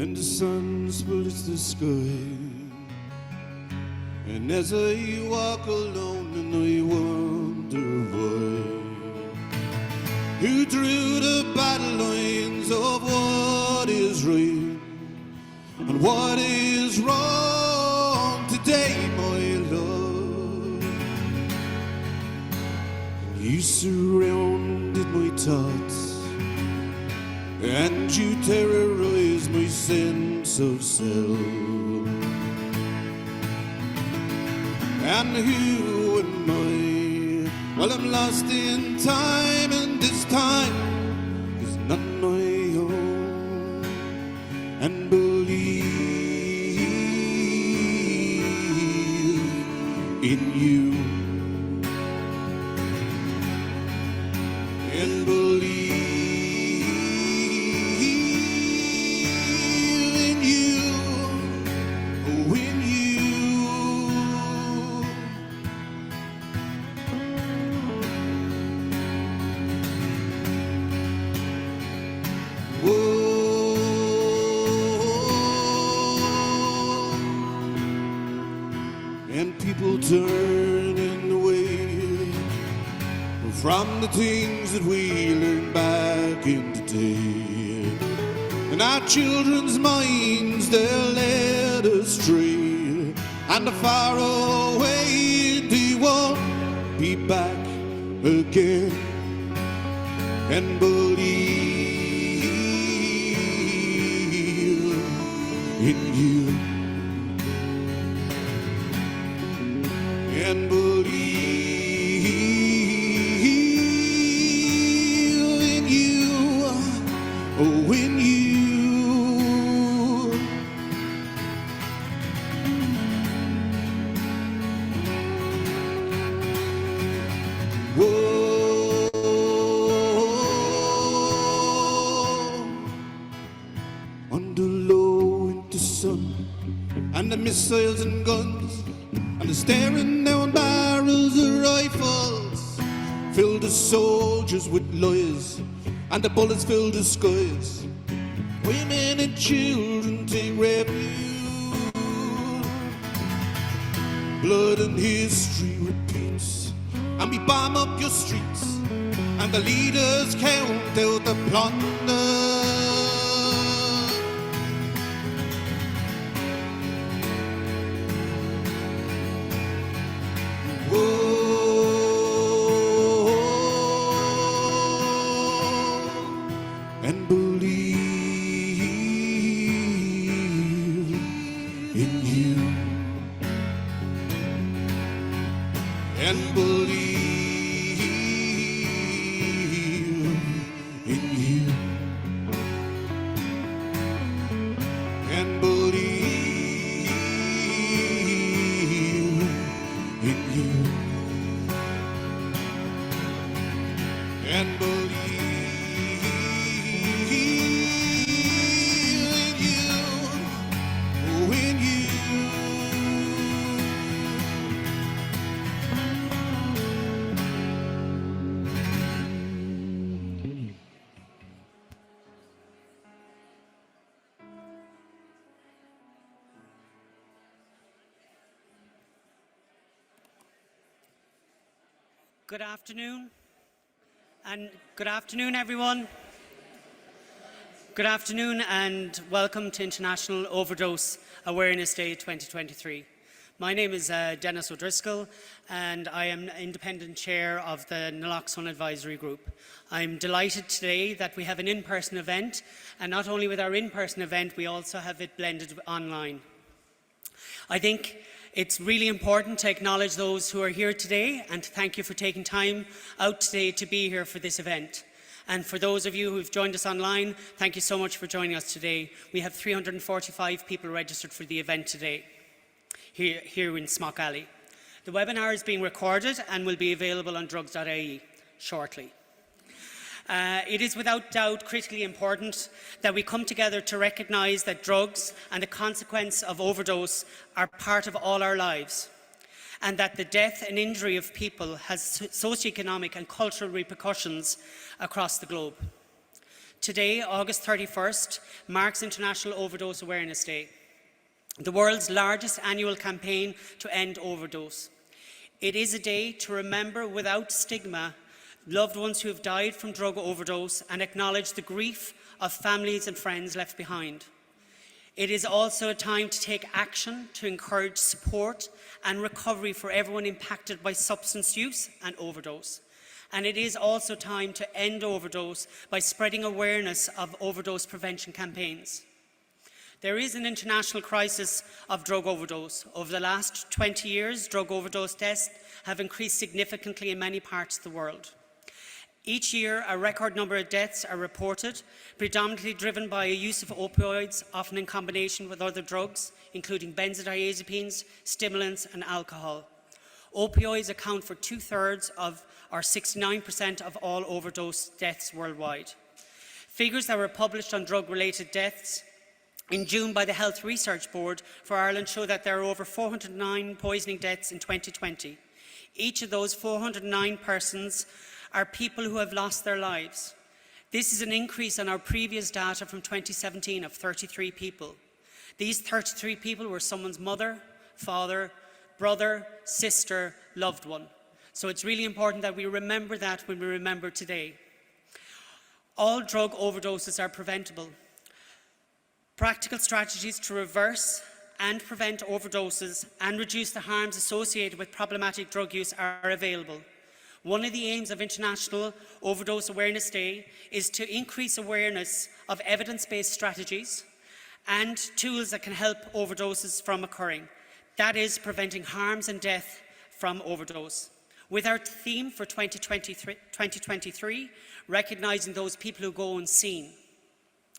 and the sun splits the sky. And as I walk alone and I wonder why, who drew the battle lines of what is right and what is wrong today, my love? You surrounded my thoughts and you terrorized my sense of self. And who am I? Well, I'm lost in time, and this time is not my own. And believe in you. And believe in you. Oh, in you. And people turning away from the things that we learned back in the day. And our children's minds, they're led astray, and far away they won't be back again. And believe in you. And believe in you, oh, in you. Whoa. Under low winter sun and the missiles and guns and the staring down barrels of rifles fill the soldiers with lies, and the bullets fill the skies. Women and children take refuge. Blood and history repeats, and we bomb up your streets, and the leaders count out the plunder. And believe in you. And believe in you. And believe in you. And believe. Good afternoon, and good afternoon, everyone. Good afternoon, and welcome to International Overdose Awareness Day 2023. My name is Dennis O'Driscoll, and I am independent chair of the naloxone advisory group. I'm delighted today that we have an in-person event, and not only with our in-person event, we also have it blended online. I think it's really important to acknowledge those who are here today and to thank you for taking time out today to be here for this event. And for those of you who've joined us online, thank you so much for joining us today. We have 345 people registered for the event today, here in Smock Alley. The webinar is being recorded and will be available on drugs.ie shortly. It is without doubt critically important that we come together to recognise that drugs and the consequence of overdose are part of all our lives, and that the death and injury of people has socioeconomic and cultural repercussions across the globe. Today, August 31st, marks International Overdose Awareness Day, the world's largest annual campaign to end overdose. It is a day to remember without stigma loved ones who have died from drug overdose and acknowledge the grief of families and friends left behind. It is also a time to take action to encourage support and recovery for everyone impacted by substance use and overdose. And it is also time to end overdose by spreading awareness of overdose prevention campaigns. There is an international crisis of drug overdose. Over the last 20 years, drug overdose deaths have increased significantly in many parts of the world. Each year, a record number of deaths are reported, predominantly driven by a use of opioids, often in combination with other drugs, including benzodiazepines, stimulants, and alcohol. Opioids account for 2/3 of, or 69% of all overdose deaths worldwide. Figures that were published on drug-related deaths in June by the Health Research Board for Ireland show that there are over 409 poisoning deaths in 2020. Each of those 409 persons are people who have lost their lives. This is an increase on our previous data from 2017 of 33 people. These 33 people were someone's mother, father, brother, sister, loved one. So it's really important that we remember that when we remember today. All drug overdoses are preventable. Practical strategies to reverse and prevent overdoses and reduce the harms associated with problematic drug use are available. One of the aims of International Overdose Awareness Day is to increase awareness of evidence-based strategies and tools that can help overdoses from occurring. That is, preventing harms and death from overdose. With our theme for 2023, recognising those people who go unseen,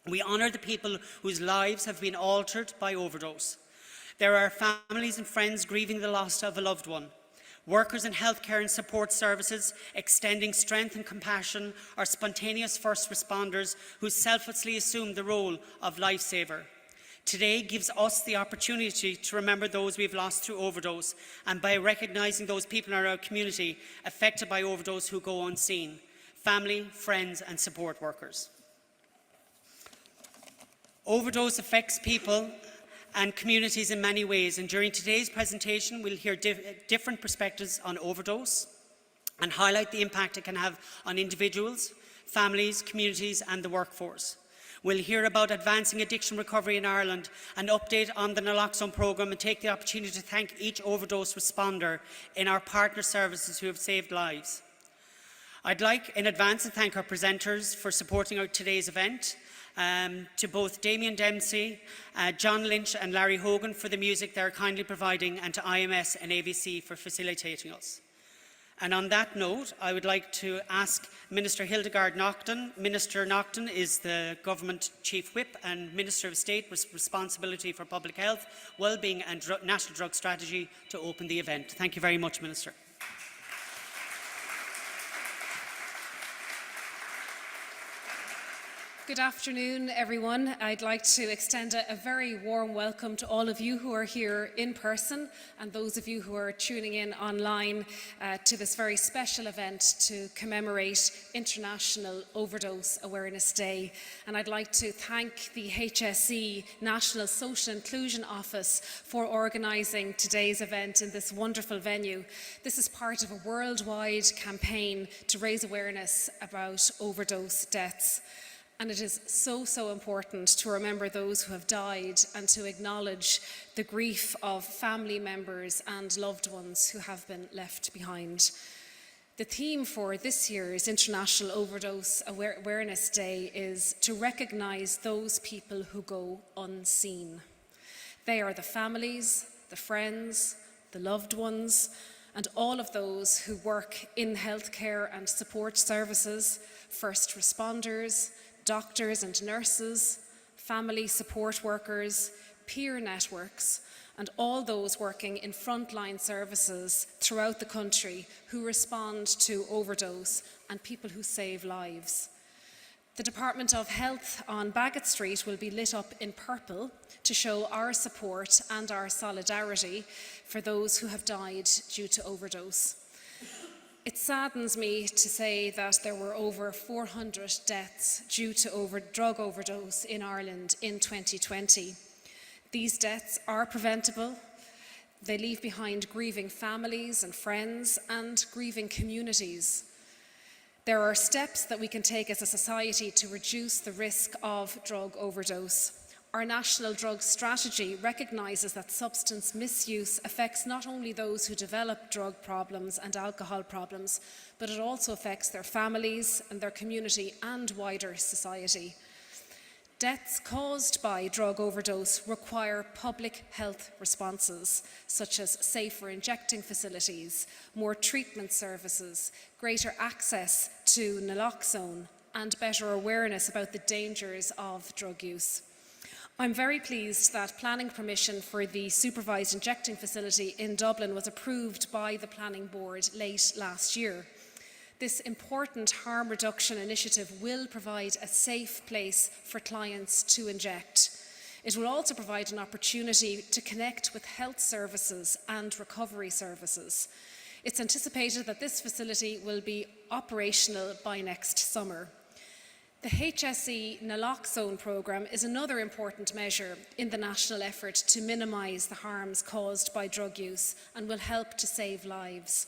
we honour the people whose lives have been altered by overdose. There are families and friends grieving the loss of a loved one. Workers in healthcare and support services extending strength and compassion are spontaneous first responders who selflessly assume the role of lifesaver. Today gives us the opportunity to remember those we've lost through overdose, and by recognising those people in our community affected by overdose who go unseen: family, friends and support workers. Overdose affects people and communities in many ways, and during today's presentation we'll hear different perspectives on overdose and highlight the impact it can have on individuals, families, communities and the workforce. We'll hear about advancing addiction recovery in Ireland, an update on the naloxone programme, and take the opportunity to thank each overdose responder in our partner services who have saved lives. I'd like in advance to thank our presenters for supporting today's event, to both Damien Dempsey, John Lynch and Larry Hogan for the music they are kindly providing, and to IMS and AVC for facilitating us. And on that note, I would like to ask Minister Hildegard Naughton. Minister Naughton is the Government Chief Whip and Minister of State with responsibility for public health, wellbeing and national drug strategy, to open the event. Thank you very much, Minister. Good afternoon, everyone. I'd like to extend a very warm welcome to all of you who are here in person and those of you who are tuning in online to this very special event to commemorate International Overdose Awareness Day. And I'd like to thank the HSE National Social Inclusion Office for organising today's event in this wonderful venue. This is part of a worldwide campaign to raise awareness about overdose deaths. And it is so important to remember those who have died and to acknowledge the grief of family members and loved ones who have been left behind. The theme for this year's International Overdose Awareness Day is to recognise those people who go unseen. They are the families, the friends, the loved ones, and all of those who work in healthcare and support services, first responders, doctors and nurses, family support workers, peer networks, and all those working in frontline services throughout the country who respond to overdose and people who save lives. The Department of Health on Baggot Street will be lit up in purple to show our support and our solidarity for those who have died due to overdose. It saddens me to say that there were over 400 deaths due to drug overdose in Ireland in 2020. These deaths are preventable. They leave behind grieving families and friends and grieving communities. There are steps that we can take as a society to reduce the risk of drug overdose. Our national drug strategy recognises that substance misuse affects not only those who develop drug problems and alcohol problems, but it also affects their families and their community and wider society. Deaths caused by drug overdose require public health responses, such as safer injecting facilities, more treatment services, greater access to naloxone, and better awareness about the dangers of drug use. I'm very pleased that planning permission for the supervised injecting facility in Dublin was approved by the Planning Board late last year. This important harm reduction initiative will provide a safe place for clients to inject. It will also provide an opportunity to connect with health services and recovery services. It's anticipated that this facility will be operational by next summer. The HSE naloxone programme is another important measure in the national effort to minimise the harms caused by drug use and will help to save lives.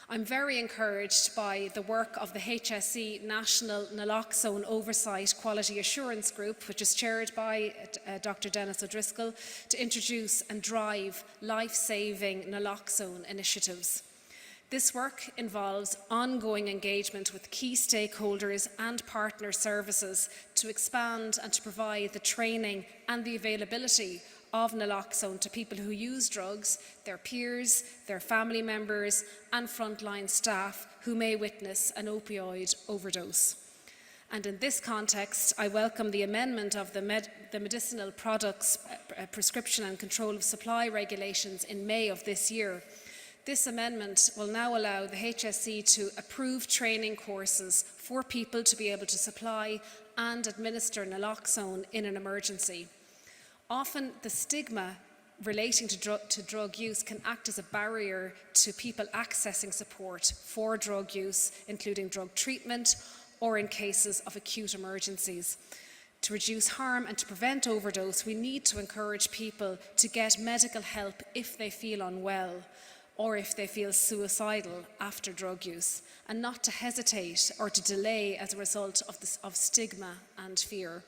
I'm very encouraged by the work of the HSE National Naloxone Oversight Quality Assurance Group, which is chaired by Dr. Dennis O'Driscoll, to introduce and drive life-saving naloxone initiatives. This work involves ongoing engagement with key stakeholders and partner services to expand and to provide the training and the availability of naloxone to people who use drugs, their peers, their family members, and frontline staff who may witness an opioid overdose. And in this context, I welcome the amendment of the Medicinal Products Prescription and Control of Supply regulations in May of this year. This amendment will now allow the HSE to approve training courses for people to be able to supply and administer naloxone in an emergency. Often the stigma relating to drug use can act as a barrier to people accessing support for drug use, including drug treatment or in cases of acute emergencies. To reduce harm and to prevent overdose, we need to encourage people to get medical help if they feel unwell or if they feel suicidal after drug use, and not to hesitate or to delay as a result of stigma and fear.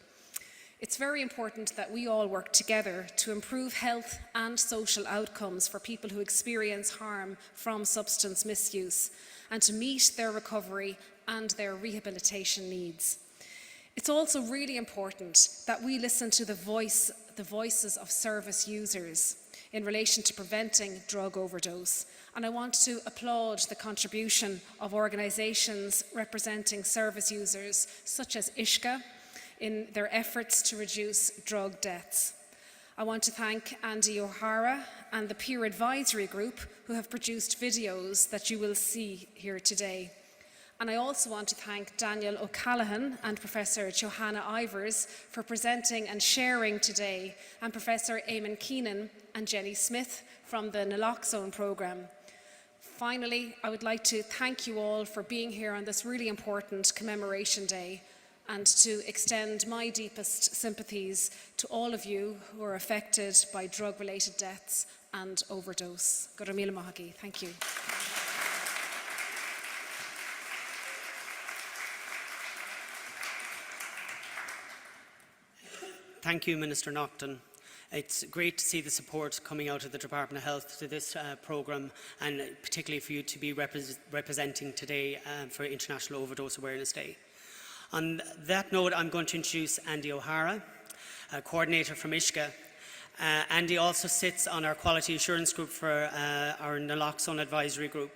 It's very important that we all work together to improve health and social outcomes for people who experience harm from substance misuse and to meet their recovery and their rehabilitation needs. It's also really important that we listen to the voices of service users in relation to preventing drug overdose. And I want to applaud the contribution of organisations representing service users such as ISCA in their efforts to reduce drug deaths. I want to thank Andy O'Hara and the Peer Advisory Group who have produced videos that you will see here today. And I also want to thank Daniel O'Callaghan and Professor Johanna Ivers for presenting and sharing today, and Professor Eamon Keenan and Jenny Smith from the naloxone programme. Finally, I would like to thank you all for being here on this really important commemoration day, and to extend my deepest sympathies to all of you who are affected by drug-related deaths and overdose. Go raibh míle maith agaibh. Thank you. Thank you, Minister Naughton. It's great to see the support coming out of the Department of Health to this programme, and particularly for you to be representing today for International Overdose Awareness Day. On that note, I'm going to introduce Andy O'Hara, a coordinator from ISCA. Andy also sits on our Quality Assurance Group for our Naloxone Advisory Group.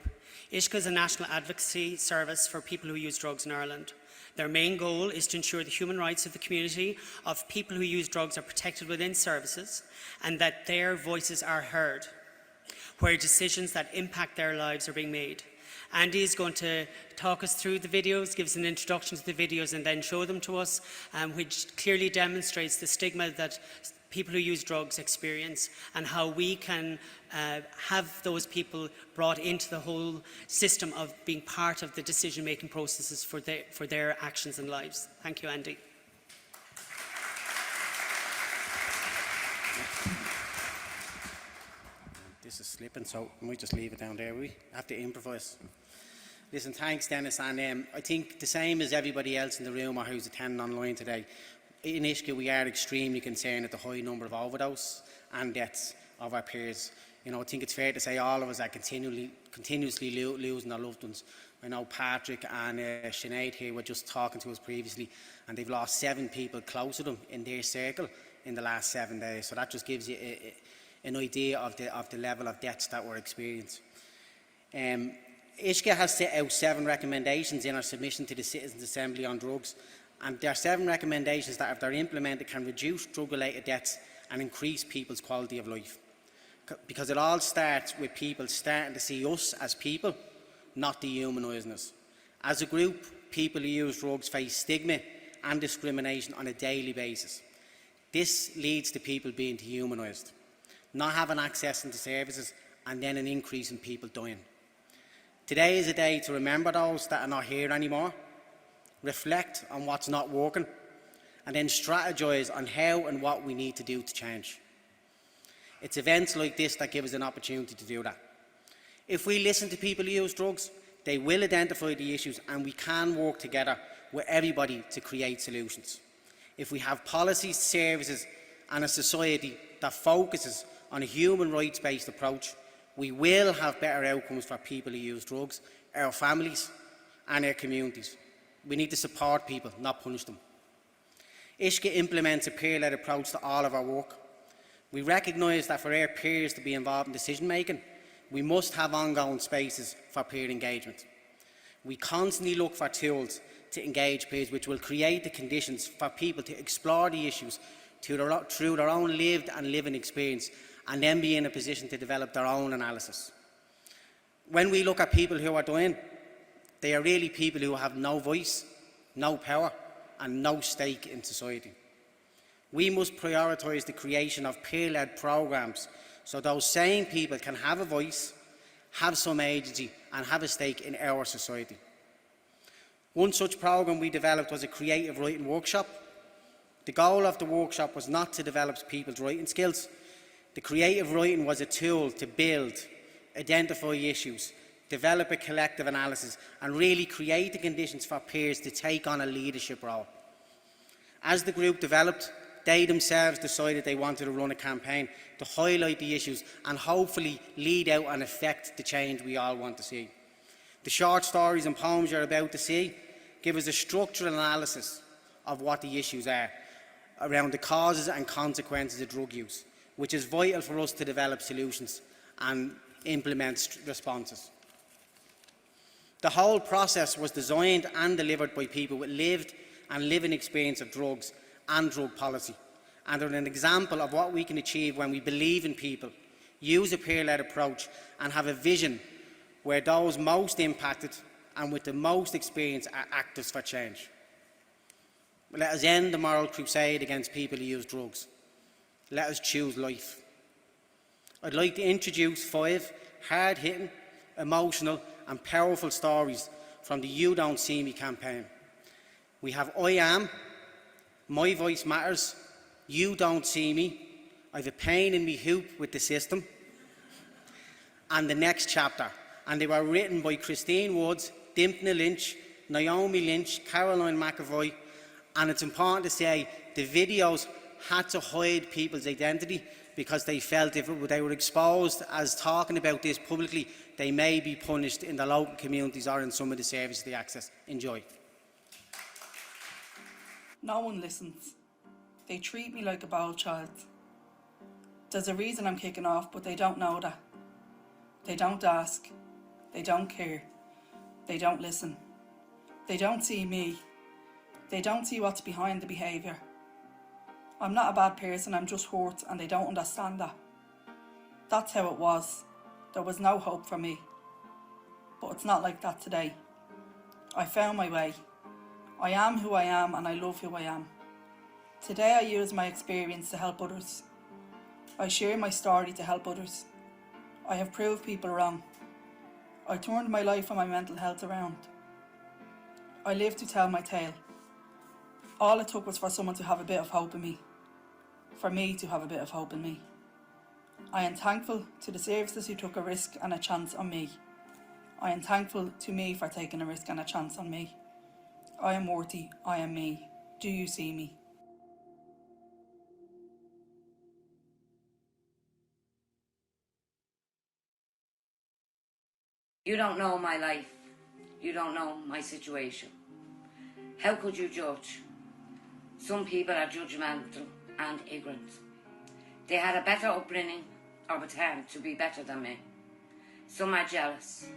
ISCA is a national advocacy service for people who use drugs in Ireland. Their main goal is to ensure the human rights of the community of people who use drugs are protected within services and that their voices are heard, where decisions that impact their lives are being made. Andy is going to talk us through the videos, give us an introduction to the videos and then show them to us, which clearly demonstrates the stigma that people who use drugs experience, and how we can have those people brought into the whole system of being part of the decision-making processes for their actions and lives. Thank you, Andy. This is slipping, so we might just leave it down there. We have to improvise. Listen, thanks, Dennis. And I think the same as everybody else in the room or who's attending online today, in Uisce we are extremely concerned at the high number of overdose and deaths of our peers. You know, I think it's fair to say all of us are continuously losing our loved ones. I know Patrick and Sinead here were just talking to us previously, and they've lost 7 people close to them in their circle in the last 7 days. So that just gives you an idea of the level of deaths that we're experiencing. Uisce has set out 7 recommendations in our submission to the Citizens' Assembly on drugs, and there are 7 recommendations that, if they're implemented, can reduce drug-related deaths and increase people's quality of life. Because it all starts with people starting to see us as people, not dehumanising us. As a group, people who use drugs face stigma and discrimination on a daily basis. This leads to people being dehumanised, not having access to services, and then an increase in people dying. Today is a day to remember those that are not here anymore, reflect on what's not working, and then strategise on how and what we need to do to change. It's events like this that give us an opportunity to do that. If we listen to people who use drugs, they will identify the issues, and we can work together with everybody to create solutions. If we have policies, services, and a society that focuses on a human rights-based approach, we will have better outcomes for people who use drugs, our families, and our communities. We need to support people, not punish them. Uisce implements a peer-led approach to all of our work. We recognise that for our peers to be involved in decision-making, we must have ongoing spaces for peer engagement. We constantly look for tools to engage peers which will create the conditions for people to explore the issues through their own lived and living experience, and then be in a position to develop their own analysis. When we look at people who are dying, they are really people who have no voice, no power, and no stake in society. We must prioritise the creation of peer-led programmes so those same people can have a voice, have some agency, and have a stake in our society. One such programme we developed was a creative writing workshop. The goal of the workshop was not to develop people's writing skills. The creative writing was a tool to build, identify issues, develop a collective analysis, and really create the conditions for peers to take on a leadership role. As the group developed, they themselves decided they wanted to run a campaign to highlight the issues and hopefully lead out and affect the change we all want to see. The short stories and poems you're about to see give us a structural analysis of what the issues are around the causes and consequences of drug use, which is vital for us to develop solutions and implement responses. The whole process was designed and delivered by people with lived and living experience of drugs and drug policy, and are an example of what we can achieve when we believe in people, use a peer-led approach, and have a vision where those most impacted and with the most experience are actors for change. Let us end the moral crusade against people who use drugs. Let us choose life. I'd like to introduce 5 hard-hitting, emotional and powerful stories from the You Don't See Me campaign. We have I Am, My Voice Matters, You Don't See Me, I've a Pain in Me Hoop with the System, and The Next Chapter. And they were written by Christine Woods, Dimpna Lynch, Naomi Lynch, Caroline McAvoy, and it's important to say the videos had to hide people's identity because they felt if they were exposed as talking about this publicly, they may be punished in the local communities or in some of the services they access. Enjoy. No one listens. They treat me like a bald child. There's a reason I'm kicking off, but they don't know that. They don't ask. They don't care. They don't listen. They don't see me. They don't see what's behind the behaviour. I'm not a bad person, I'm just hurt, and they don't understand that. That's how it was. There was no hope for me. But it's not like that today. I found my way. I am who I am, and I love who I am. Today I use my experience to help others. I share my story to help others. I have proved people wrong. I turned my life and my mental health around. I live to tell my tale. All it took was for someone to have a bit of hope in me. For me to have a bit of hope in me. I am thankful to the services who took a risk and a chance on me. I am thankful to me for taking a risk and a chance on me. I am worthy, I am me. Do you see me? You don't know my life. You don't know my situation. How could you judge? Some people are judgmental and ignorant. They had a better upbringing or pretend to be better than me. Some are jealous.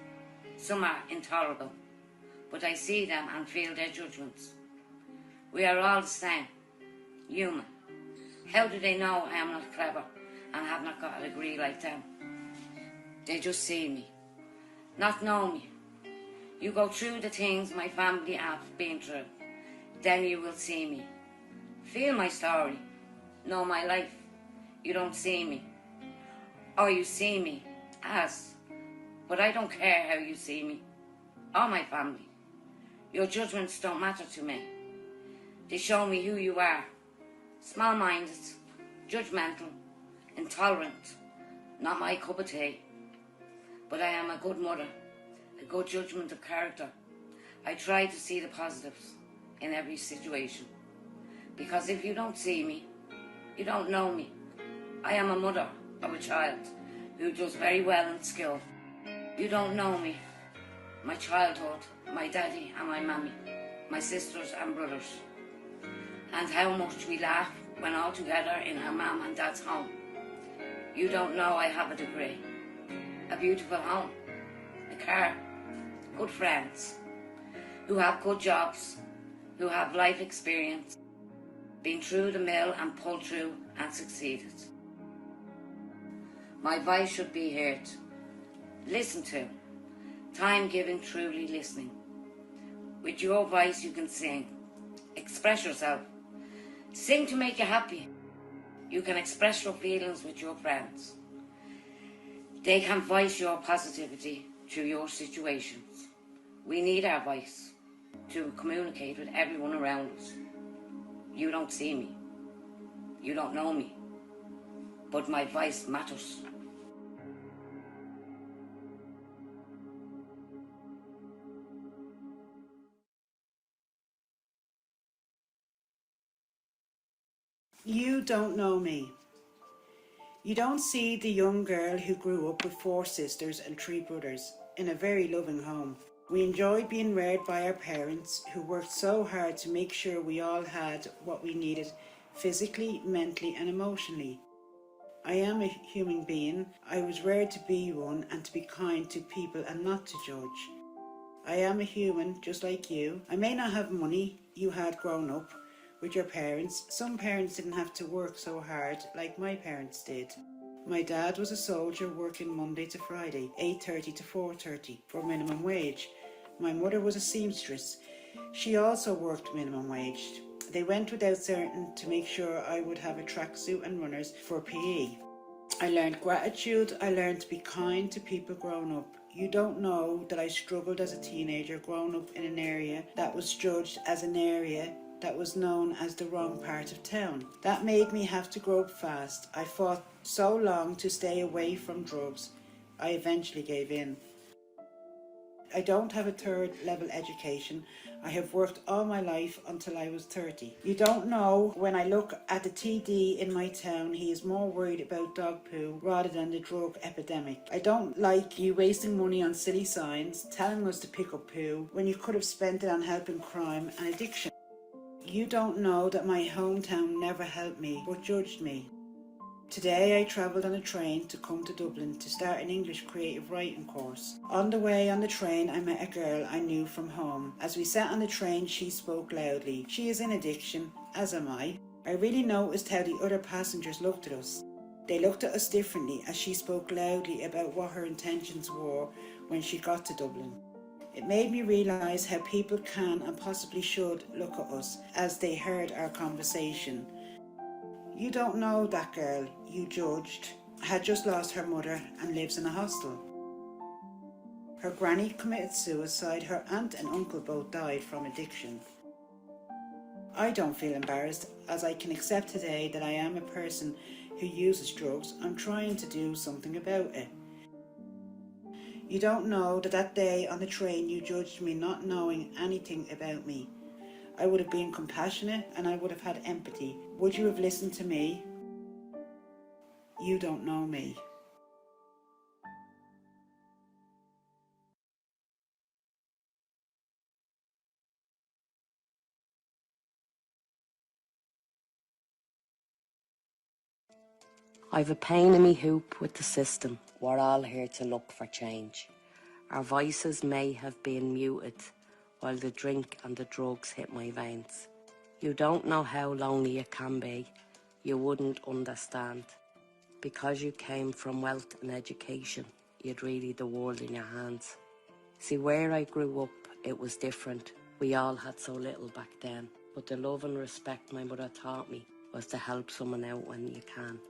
Some are intolerable. But I see them and feel their judgments. We are all the same. Human. How do they know I am not clever and have not got a degree like them? They just see me. Not know me. You go through the things my family have been through, then you will see me. Feel my story, know my life. You don't see me, or you see me as, but I don't care how you see me, or my family. Your judgments don't matter to me. They show me who you are, small-minded, judgmental, intolerant, not my cup of tea. But I am a good mother, a good judgment of character. I try to see the positives in every situation. Because if you don't see me, you don't know me. I am a mother of a child who does very well in school. You don't know me, my childhood, my daddy and my mummy, my sisters and brothers, and how much we laugh when all together in our mum and dad's home. You don't know I have a degree. A beautiful home, a car, good friends, who have good jobs, who have life experience, been through the mill and pulled through and succeeded. My voice should be heard, listened to, time given truly listening. With your voice you can sing, express yourself, sing to make you happy. You can express your feelings with your friends. They can voice your positivity through your situations. We need our voice to communicate with everyone around us. You don't see me. You don't know me. But my voice matters. You don't know me. You don't see the young girl who grew up with 4 sisters and 3 brothers in a very loving home. We enjoyed being reared by our parents who worked so hard to make sure we all had what we needed physically, mentally and emotionally. I am a human being. I was reared to be one and to be kind to people and not to judge. I am a human just like you. I may not have money you had growing up with your parents. Some parents didn't have to work so hard like my parents did. My dad was a soldier working Monday to Friday, 8:30 to 4:30 for minimum wage. My mother was a seamstress. She also worked minimum wage. They went without saying to make sure I would have a tracksuit and runners for PE. I learned gratitude. I learned to be kind to people growing up. You don't know that I struggled as a teenager growing up in an area that was judged as an area that was known as the wrong part of town. That made me have to grow up fast. I fought so long to stay away from drugs. I eventually gave in. I don't have a 3rd level education. I have worked all my life until I was 30. You don't know, when I look at the TD in my town, he is more worried about dog poo rather than the drug epidemic. I don't like you wasting money on silly signs, telling us to pick up poo when you could have spent it on helping crime and addiction. You don't know that my hometown never helped me but judged me. Today I travelled on a train to come to Dublin to start an English creative writing course. On the way on the train I met a girl I knew from home. As we sat on the train she spoke loudly. She is in addiction, as am I. I really noticed how the other passengers looked at us. They looked at us differently as she spoke loudly about what her intentions were when she got to Dublin. It made me realise how people can and possibly should look at us as they heard our conversation. You don't know that girl you judged had just lost her mother and lives in a hostel. Her granny committed suicide, her aunt and uncle both died from addiction. I don't feel embarrassed, as I can accept today that I am a person who uses drugs. I'm trying to do something about it. You don't know that that day on the train you judged me not knowing anything about me. I would have been compassionate and I would have had empathy. Would you have listened to me? You don't know me. I've a pain in me hoop with the system. We're all here to look for change. Our voices may have been muted while the drink and the drugs hit my veins. You don't know how lonely it can be. You wouldn't understand. Because you came from wealth and education, you'd really the world in your hands. See, where I grew up, it was different. We all had so little back then. But the love and respect my mother taught me was to help someone out when you can.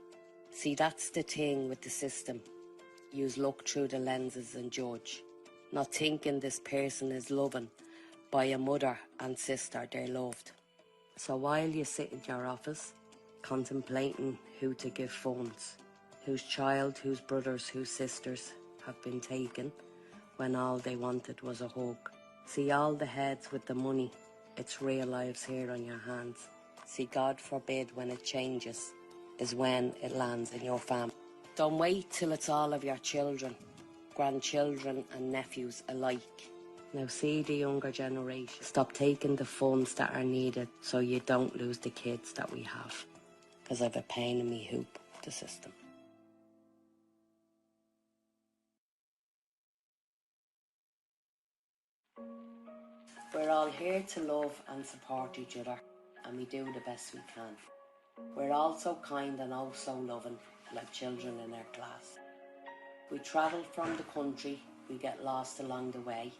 See, that's the thing with the system. Yous look through the lenses and judge, not thinking this person is loving by a mother and sister they loved. So while you sit in your office, contemplating who to give funds, whose child, whose brothers, whose sisters have been taken, when all they wanted was a hug. See all the heads with the money, it's real lives here on your hands. See, God forbid when it changes, is when it lands in your family. Don't wait till it's all of your children, grandchildren and nephews alike. Now see the younger generation. Stop taking the funds that are needed so you don't lose the kids that we have. Because I've a pain in me hoop with the system. We're all here to love and support each other, and we do the best we can. We're all so kind and oh so loving, like children in our class. We travel from the country, we get lost along the way.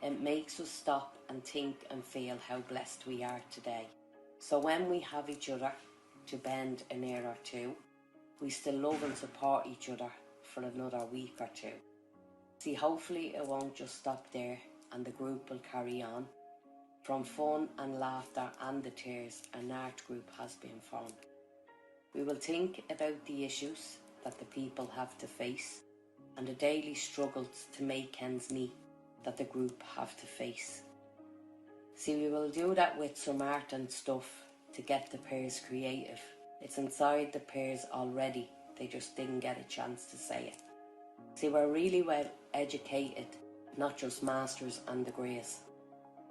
It makes us stop and think and feel how blessed we are today. So when we have each other to bend an ear or two, we still love and support each other for another week or two. See, hopefully it won't just stop there and the group will carry on. From fun and laughter and the tears, an art group has been formed. We will think about the issues that the people have to face and the daily struggles to make ends meet that the group have to face. See, we will do that with some art and stuff to get the peers creative. It's inside the peers already, they just didn't get a chance to say it. See, we're really well educated, not just masters and degrees.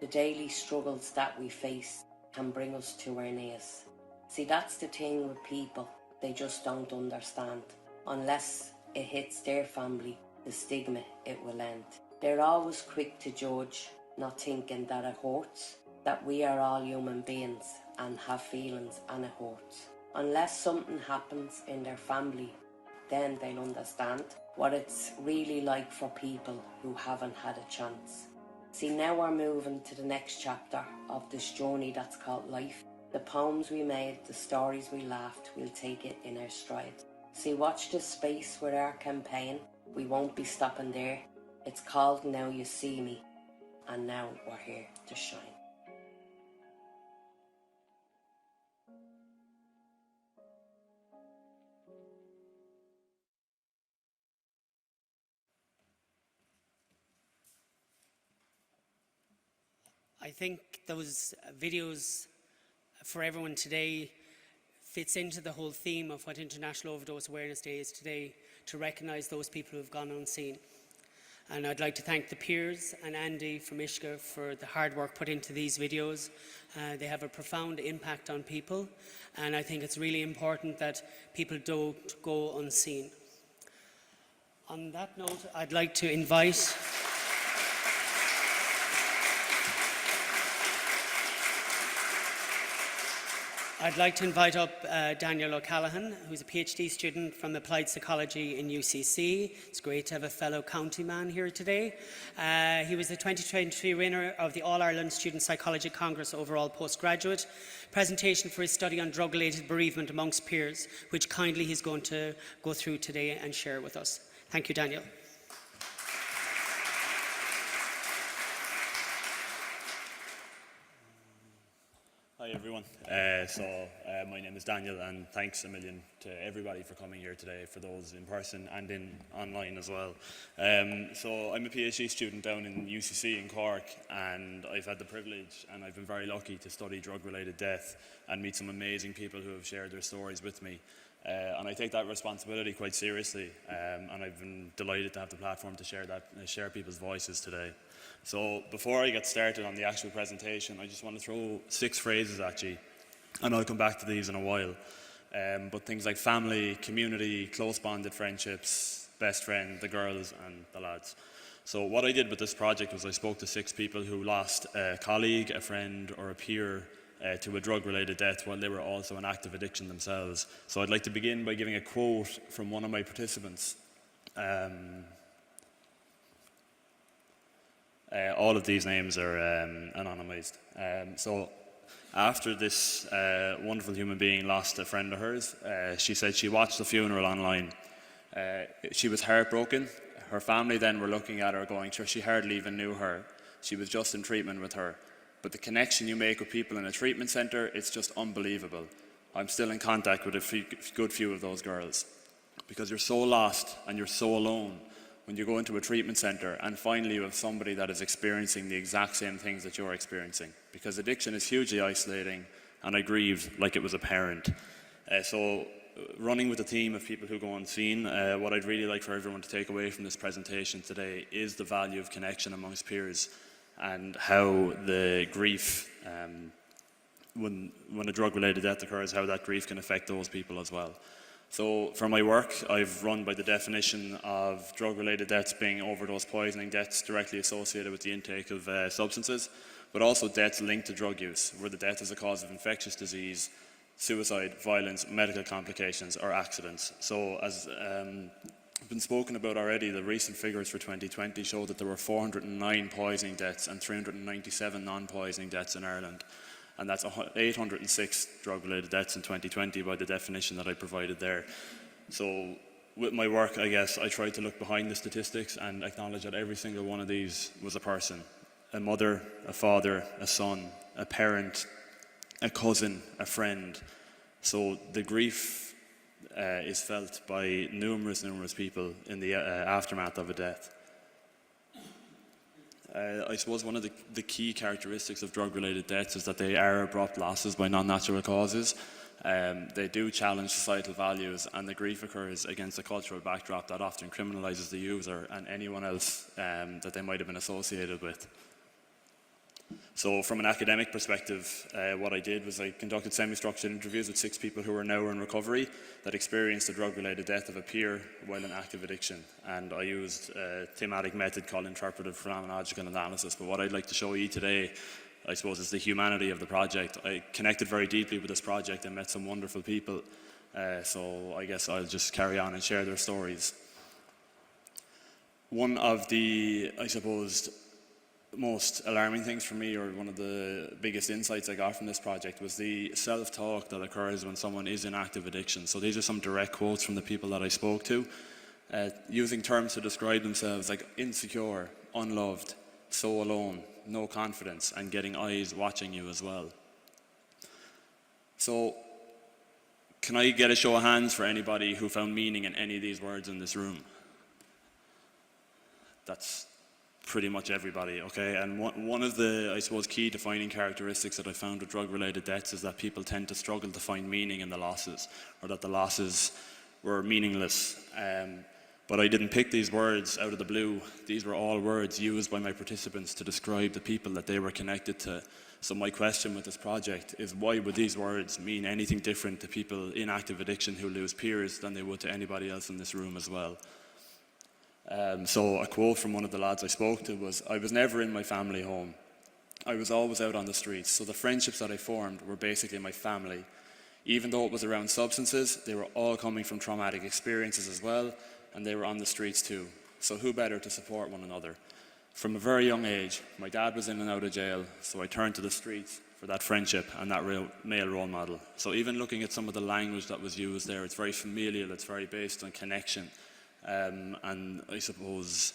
The daily struggles that we face can bring us to our knees. See, that's the thing with people, they just don't understand. Unless it hits their family, the stigma it will end. They're always quick to judge, not thinking that it hurts, that we are all human beings and have feelings and it hurts. Unless something happens in their family, then they'll understand what it's really like for people who haven't had a chance. See, now we're moving to the next chapter of this journey that's called life. The poems we made, the stories we laughed, we'll take it in our stride. See, watch this space with our campaign. We won't be stopping there. It's called Now You See Me, and now we're here to shine. I think those videos for everyone today fits into the whole theme of what International Overdose Awareness Day is today, to recognise those people who have gone unseen. And I'd like to thank the peers and Andy from Ishka for the hard work put into these videos. They have a profound impact on people, and I think it's really important that people don't go unseen. On that note, I'd like to invite I'd like to invite up Daniel O'Callaghan, who's a PhD student from Applied Psychology in UCC. It's great to have a fellow county man here today. He was the 2023 winner of the All-Ireland Student Psychology Congress overall postgraduate presentation for his study on drug-related bereavement amongst peers, which kindly he's going to go through today and share with us. Thank you, Daniel. Hi everyone. My name is Daniel, and thanks a million to everybody for coming here today, for those in person and online as well. So I'm a PhD student down in UCC in Cork, and I've had the privilege and I've been very lucky to study drug-related death and meet some amazing people who have shared their stories with me. And I take that responsibility quite seriously, and I've been delighted to have the platform to share people's voices today. So before I get started on the actual presentation, I just want to throw 6 phrases at you, and I'll come back to these in a while. But things like family, community, close bonded friendships, best friend, the girls and the lads. So what I did with this project was I spoke to 6 people who lost a colleague, a friend or a peer to a drug-related death while they were also in active addiction themselves. So I'd like to begin by giving a quote from one of my participants. All of these names are anonymized. So after this wonderful human being lost a friend of hers, she said she watched the funeral online. She was heartbroken. Her family then were looking at her going, sure, she hardly even knew her. She was just in treatment with her. But the connection you make with people in a treatment centre, it's just unbelievable. I'm still in contact with a good few of those girls, because you're so lost and you're so alone when you go into a treatment centre and finally you have somebody that is experiencing the exact same things that you're experiencing. Because addiction is hugely isolating, and I grieved like it was a parent. So running with a team of people who go unseen, what I'd really like for everyone to take away from this presentation today is the value of connection amongst peers, and how the grief, when a drug-related death occurs, how that grief can affect those people as well. So for my work, I've run by the definition of drug-related deaths being overdose poisoning deaths directly associated with the intake of substances, but also deaths linked to drug use, where the death is a cause of infectious disease, suicide, violence, medical complications, or accidents. So as been spoken about already, the recent figures for 2020 show that there were 409 poisoning deaths and 397 non-poisoning deaths in Ireland. And that's 806 drug-related deaths in 2020 by the definition that I provided there. So with my work, I guess, I tried to look behind the statistics and acknowledge that every single one of these was a person. A mother, a father, a son, a parent, a cousin, a friend. So the grief is felt by numerous people in the aftermath of a death. I suppose one of the key characteristics of drug-related deaths is that they are abrupt losses by non-natural causes. They do challenge societal values, and the grief occurs against a cultural backdrop that often criminalises the user and anyone else that they might have been associated with. So from an academic perspective, what I did was I conducted semi-structured interviews with 6 people who are now in recovery that experienced a drug-related death of a peer while in active addiction. And I used a thematic method called interpretive phenomenological analysis. But what I'd like to show you today, I suppose, is the humanity of the project. I connected very deeply with this project and met some wonderful people. So I guess I'll just carry on and share their stories. One of the, I suppose, most alarming things for me, or one of the biggest insights I got from this project, was the self-talk that occurs when someone is in active addiction. So these are some direct quotes from the people that I spoke to, using terms to describe themselves like insecure, unloved, so alone, no confidence, and getting eyes watching you as well. So can I get a show of hands for anybody who found meaning in any of these words in this room? That's pretty much everybody, okay? And one of the, I suppose, key defining characteristics that I found with drug-related deaths is that people tend to struggle to find meaning in the losses, or that the losses were meaningless. But I didn't pick these words out of the blue. These were all words used by my participants to describe the people that they were connected to. So my question with this project is, why would these words mean anything different to people in active addiction who lose peers than they would to anybody else in this room as well? So a quote from one of the lads I spoke to was, "I was never in my family home. I was always out on the streets, so the friendships that I formed were basically my family. Even though it was around substances, they were all coming from traumatic experiences as well, and they were on the streets too. So who better to support one another? From a very young age, my dad was in and out of jail, so I turned to the streets for that friendship and that real male role model. So even looking at some of the language that was used there, it's very familial, it's very based on connection. And I suppose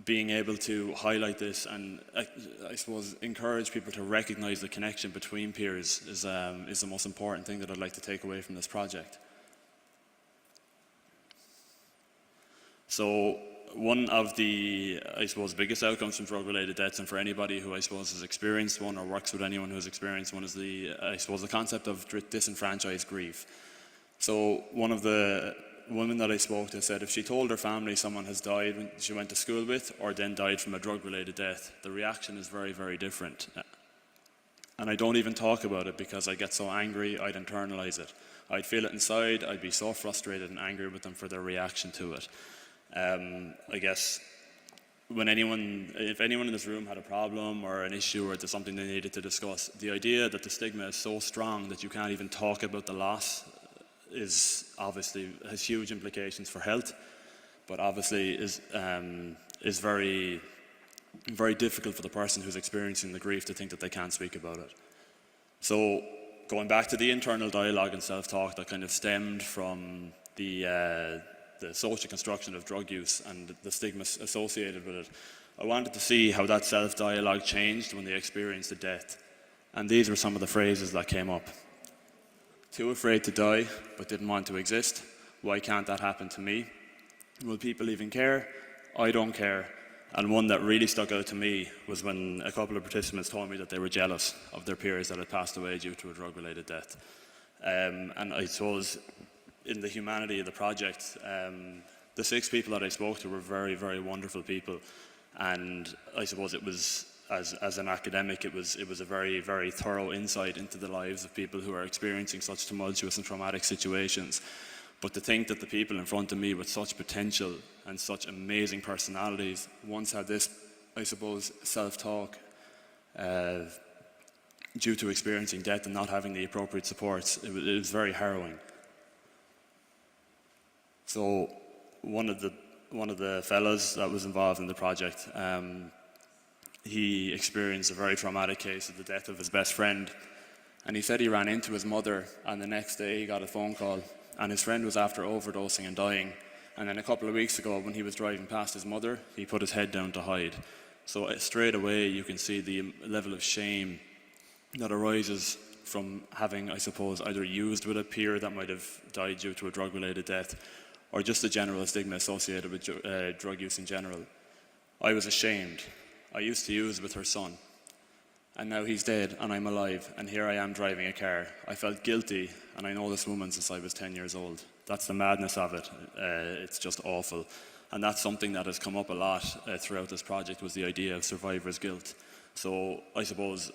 being able to highlight this and I suppose encourage people to recognize the connection between peers is the most important thing that I'd like to take away from this project. So one of the, I suppose, biggest outcomes from drug-related deaths, and for anybody who I suppose has experienced one or works with anyone who has experienced one, is the, I suppose, the concept of disenfranchised grief. So one of the women that I spoke to said if she told her family someone has died when she went to school with or then died from a drug-related death, the reaction is very, very different. And I don't even talk about it because I get so angry, I'd internalize it. I'd feel it inside, I'd be so frustrated and angry with them for their reaction to it. I guess when if anyone in this room had a problem or an issue or there's something they needed to discuss, the idea that the stigma is so strong that you can't even talk about the loss is obviously has huge implications for health, but obviously is very, very difficult for the person who's experiencing the grief to think that they can't speak about it. So going back to the internal dialogue and self-talk that kind of stemmed from the social construction of drug use and the stigma associated with it, I wanted to see how that self-dialogue changed when they experienced a death. And these were some of the phrases that came up. Too afraid to die, but didn't want to exist. Why can't that happen to me? Will people even care? I don't care. And one that really stuck out to me was when a couple of participants told me that they were jealous of their peers that had passed away due to a drug-related death. And I suppose in the humanity of the project, the 6 people that I spoke to were very, very wonderful people. And I suppose it was, as an academic, it was a very, very thorough insight into the lives of people who are experiencing such tumultuous and traumatic situations. But to think that the people in front of me with such potential and such amazing personalities once had this, I suppose, self-talk due to experiencing death and not having the appropriate supports, it was very harrowing. So one of the fellows that was involved in the project, he experienced a very traumatic case of the death of his best friend, and he said he ran into his mother, and the next day he got a phone call, and his friend was after overdosing and dying. And then a couple of weeks ago, when he was driving past his mother, he put his head down to hide. So straight away you can see the level of shame that arises from having, I suppose, either used with a peer that might have died due to a drug-related death, or just the general stigma associated with drug use in general. I was ashamed. I used to use with her son, and now he's dead and I'm alive, and here I am driving a car. I felt guilty, and I know this woman since I was 10 years old. That's the madness of it. It's just awful. And that's something that has come up a lot throughout this project, was the idea of survivor's guilt. So I suppose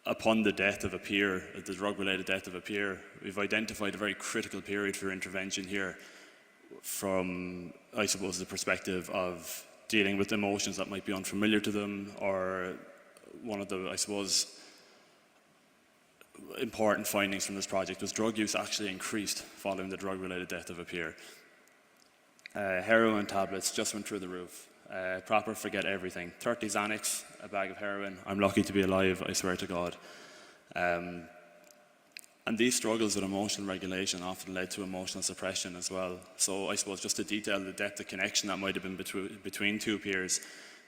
upon the death of a peer, the drug-related death of a peer, we've identified a very critical period for intervention here from, I suppose, the perspective of dealing with emotions that might be unfamiliar to them, or one of the, I suppose, important findings from this project was drug use actually increased following the drug-related death of a peer. Heroin tablets just went through the roof. Proper forget everything. 30 Xanax, a bag of heroin. I'm lucky to be alive, I swear to God. And these struggles with emotional regulation often led to emotional suppression as well. So I suppose just to detail the depth of connection that might have been between 2 peers,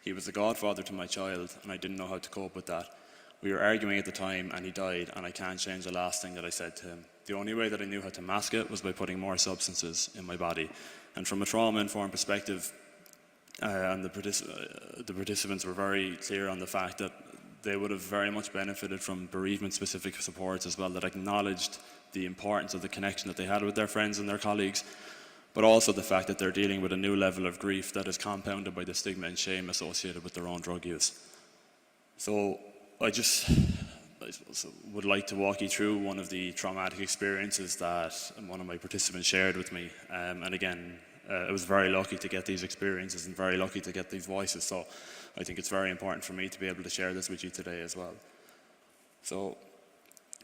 he was the godfather to my child, and I didn't know how to cope with that. We were arguing at the time, and he died, and I can't change the last thing that I said to him. The only way that I knew how to mask it was by putting more substances in my body. And from a trauma-informed perspective, and the participants were very clear on the fact that they would have very much benefited from bereavement-specific supports as well, that acknowledged the importance of the connection that they had with their friends and their colleagues, but also the fact that they're dealing with a new level of grief that is compounded by the stigma and shame associated with their own drug use. So I would like to walk you through one of the traumatic experiences that one of my participants shared with me. And again, I was very lucky to get these experiences and very lucky to get these voices. So I think it's very important for me to be able to share this with you today as well. So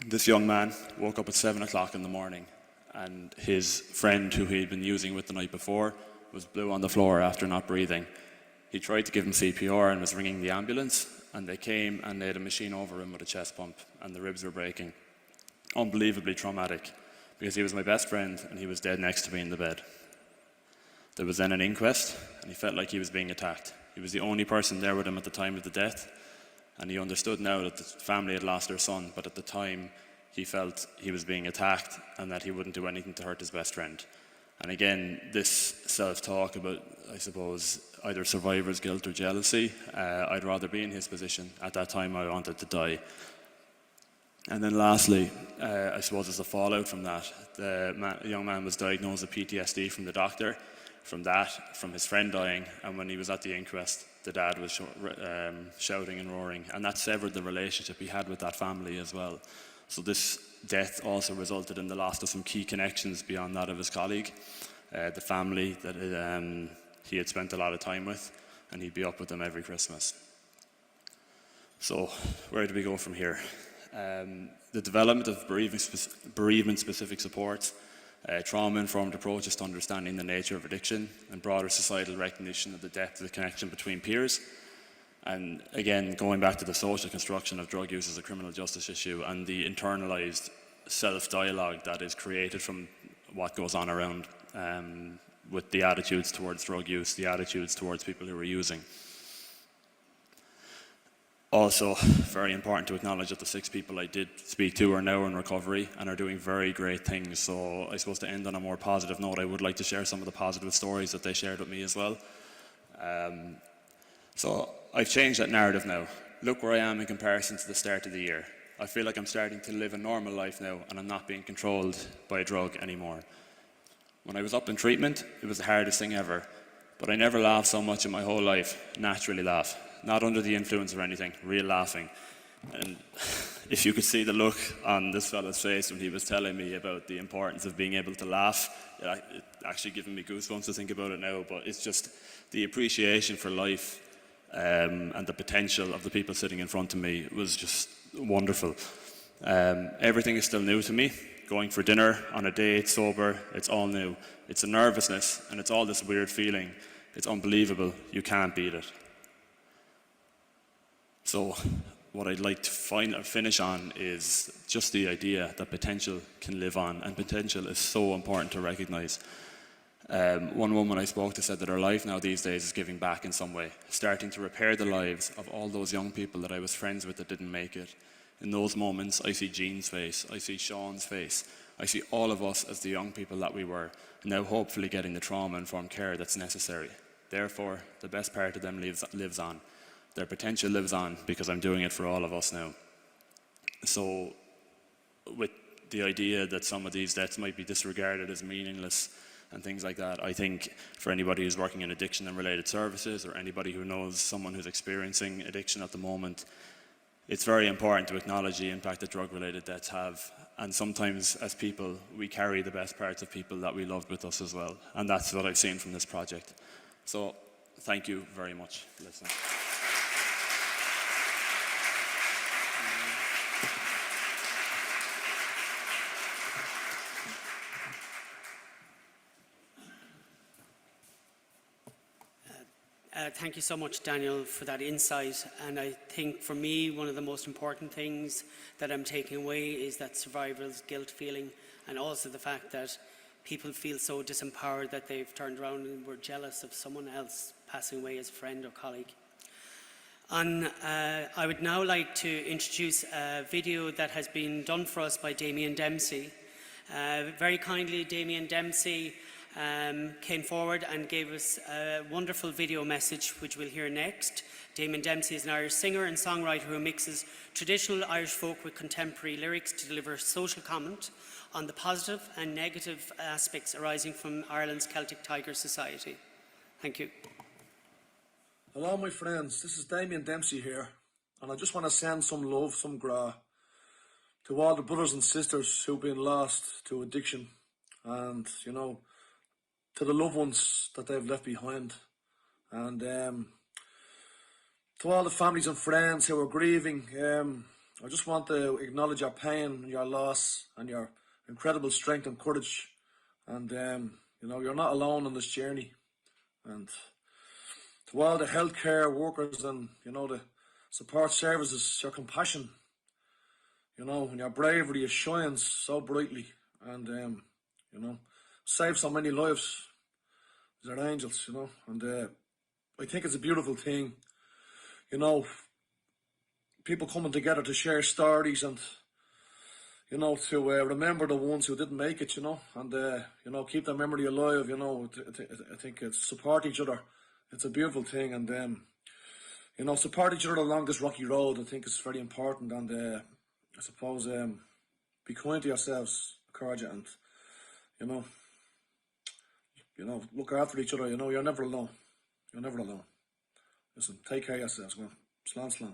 This young man woke up at 7 o'clock in the morning, and his friend who he'd been using with the night before was blue on the floor after not breathing. He tried to give him CPR and was ringing the ambulance, and they came and they had a machine over him with a chest pump, and the ribs were breaking. Unbelievably traumatic, because he was my best friend and he was dead next to me in the bed. There was then an inquest, and he felt like he was being attacked. He was the only person there with him at the time of the death, and he understood now that the family had lost their son, but at the time he felt he was being attacked and that he wouldn't do anything to hurt his best friend. And again, this self-talk about, I suppose, either survivor's guilt or jealousy, I'd rather be in his position. At that time, I wanted to die. And then lastly, I suppose as a fallout from that, the young man was diagnosed with PTSD from the doctor, from his friend dying, and when he was at the inquest, the dad was shouting and roaring, and that severed the relationship he had with that family as well. So this death also resulted in the loss of some key connections beyond that of his colleague, the family that he had spent a lot of time with, and he'd be up with them every Christmas. So where do we go from here? The development of bereavement-specific supports, trauma-informed approaches to understanding the nature of addiction, and broader societal recognition of the depth of the connection between peers. And again, going back to the social construction of drug use as a criminal justice issue and the internalised self-dialogue that is created from what goes on around with the attitudes towards drug use, the attitudes towards people who are using. Also, very important to acknowledge that the 6 people I did speak to are now in recovery and are doing very great things. So I suppose to end on a more positive note, I would like to share some of the positive stories that they shared with me as well. So I've changed that narrative now. Look where I am in comparison to the start of the year. I feel like I'm starting to live a normal life now, and I'm not being controlled by a drug anymore. When I was up in treatment, it was the hardest thing ever. But I never laughed so much in my whole life, naturally laugh. Not under the influence or anything, real laughing. And if you could see the look on this fella's face when he was telling me about the importance of being able to laugh, it actually giving me goosebumps to think about it now, but it's just the appreciation for life and the potential of the people sitting in front of me was just wonderful. Everything is still new to me. Going for dinner, on a date, sober, it's all new. It's a nervousness, and it's all this weird feeling. It's unbelievable. You can't beat it. So what I'd like to finish on is just the idea that potential can live on, and potential is so important to recognise. One woman I spoke to said that her life now these days is giving back in some way, starting to repair the lives of all those young people that I was friends with that didn't make it. In those moments, I see Jean's face, I see Sean's face, I see all of us as the young people that we were, now hopefully getting the trauma-informed care that's necessary. Therefore, the best part of them lives on. Their potential lives on because I'm doing it for all of us now. So, with the idea that some of these deaths might be disregarded as meaningless and things like that, I think for anybody who's working in addiction and related services, or anybody who knows someone who's experiencing addiction at the moment, it's very important to acknowledge the impact that drug-related deaths have. And sometimes, as people, we carry the best parts of people that we loved with us as well. And that's what I've seen from this project. So, thank you very much for listening. Thank you so much, Daniel, for that insight. And I think for me, one of the most important things that I'm taking away is that survivor's guilt feeling, and also the fact that people feel so disempowered that they've turned around and were jealous of someone else passing away as a friend or colleague. And I would now like to introduce a video that has been done for us by Damien Dempsey. Very kindly, Damien Dempsey came forward and gave us a wonderful video message, which we'll hear next. Damien Dempsey is an Irish singer and songwriter who mixes traditional Irish folk with contemporary lyrics to deliver social comment on the positive and negative aspects arising from Ireland's Celtic Tiger Society. Thank you. Hello my friends, this is Damien Dempsey here, and I just want to send some love, some gra to all the brothers and sisters who've been lost to addiction, and you know, to the loved ones that they've left behind, and to all the families and friends who are grieving. I just want to acknowledge your pain, your loss, and your incredible strength and courage. And, you know, you're not alone on this journey. And to all the healthcare workers and, you know, the support services, your compassion, you know, and your bravery shines so brightly. And, you know, saved so many lives. They're angels, you know. And I think it's a beautiful thing, you know, people coming together to share stories and, you know, to remember the ones who didn't make it, you know, and, you know, keep their memory alive, you know. I think it's support each other. It's a beautiful thing. And, you know, support each other along this rocky road, I think is very important. And I suppose be kind to yourselves, encourage it, and, you know, look after each other. You know, you're never alone. You're never alone. Listen, take care of yourselves, man. Slán, slán.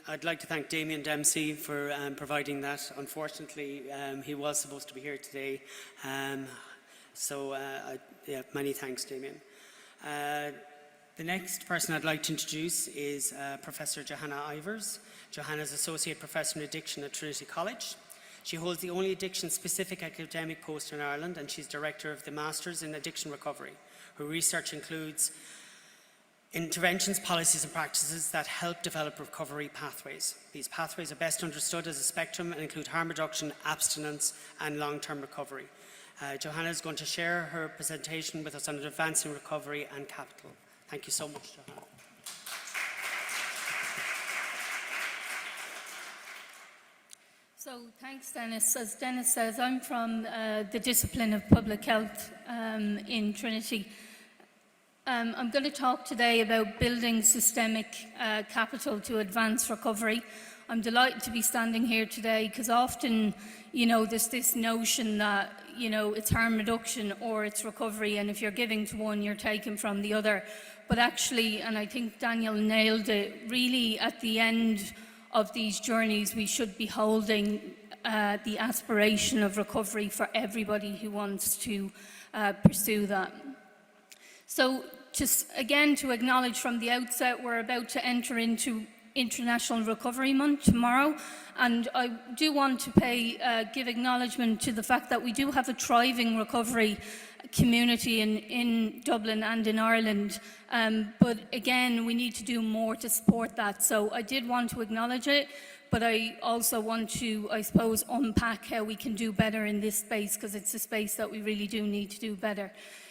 I'd like to thank Damien Dempsey for providing that. Unfortunately, he was supposed to be here today. Yeah, many thanks, Damien. The next person I'd like to introduce is Professor Johanna Ivers. Johanna is Associate Professor in Addiction at Trinity College. She holds the only addiction-specific academic post in Ireland, and she's Director of the Masters in Addiction Recovery. Her research includes interventions, policies and practices that help develop recovery pathways. These pathways are best understood as a spectrum and include harm reduction, abstinence and long-term recovery. Johanna is going to share her presentation with us on advancing recovery and capital. Thank you so much, Johanna. So thanks, Dennis. As Dennis says, I'm from the discipline of public health in Trinity. I'm going to talk today about building systemic capital to advance recovery. I'm delighted to be standing here today because often, you know, there's this notion that, you know, it's harm reduction or it's recovery, and if you're giving to one, you're taking from the other. But actually, and I think Daniel nailed it, really at the end of these journeys, we should be holding the aspiration of recovery for everybody who wants to pursue that. So just again to acknowledge from the outset, we're about to enter into International Recovery Month tomorrow, and I do want to give acknowledgement to the fact that we do have a thriving recovery community in Dublin and in Ireland, but again we need to do more to support that. So I did want to acknowledge it, but I also want to, I suppose, unpack how we can do better in this space, because it's a space that we really do need to do better.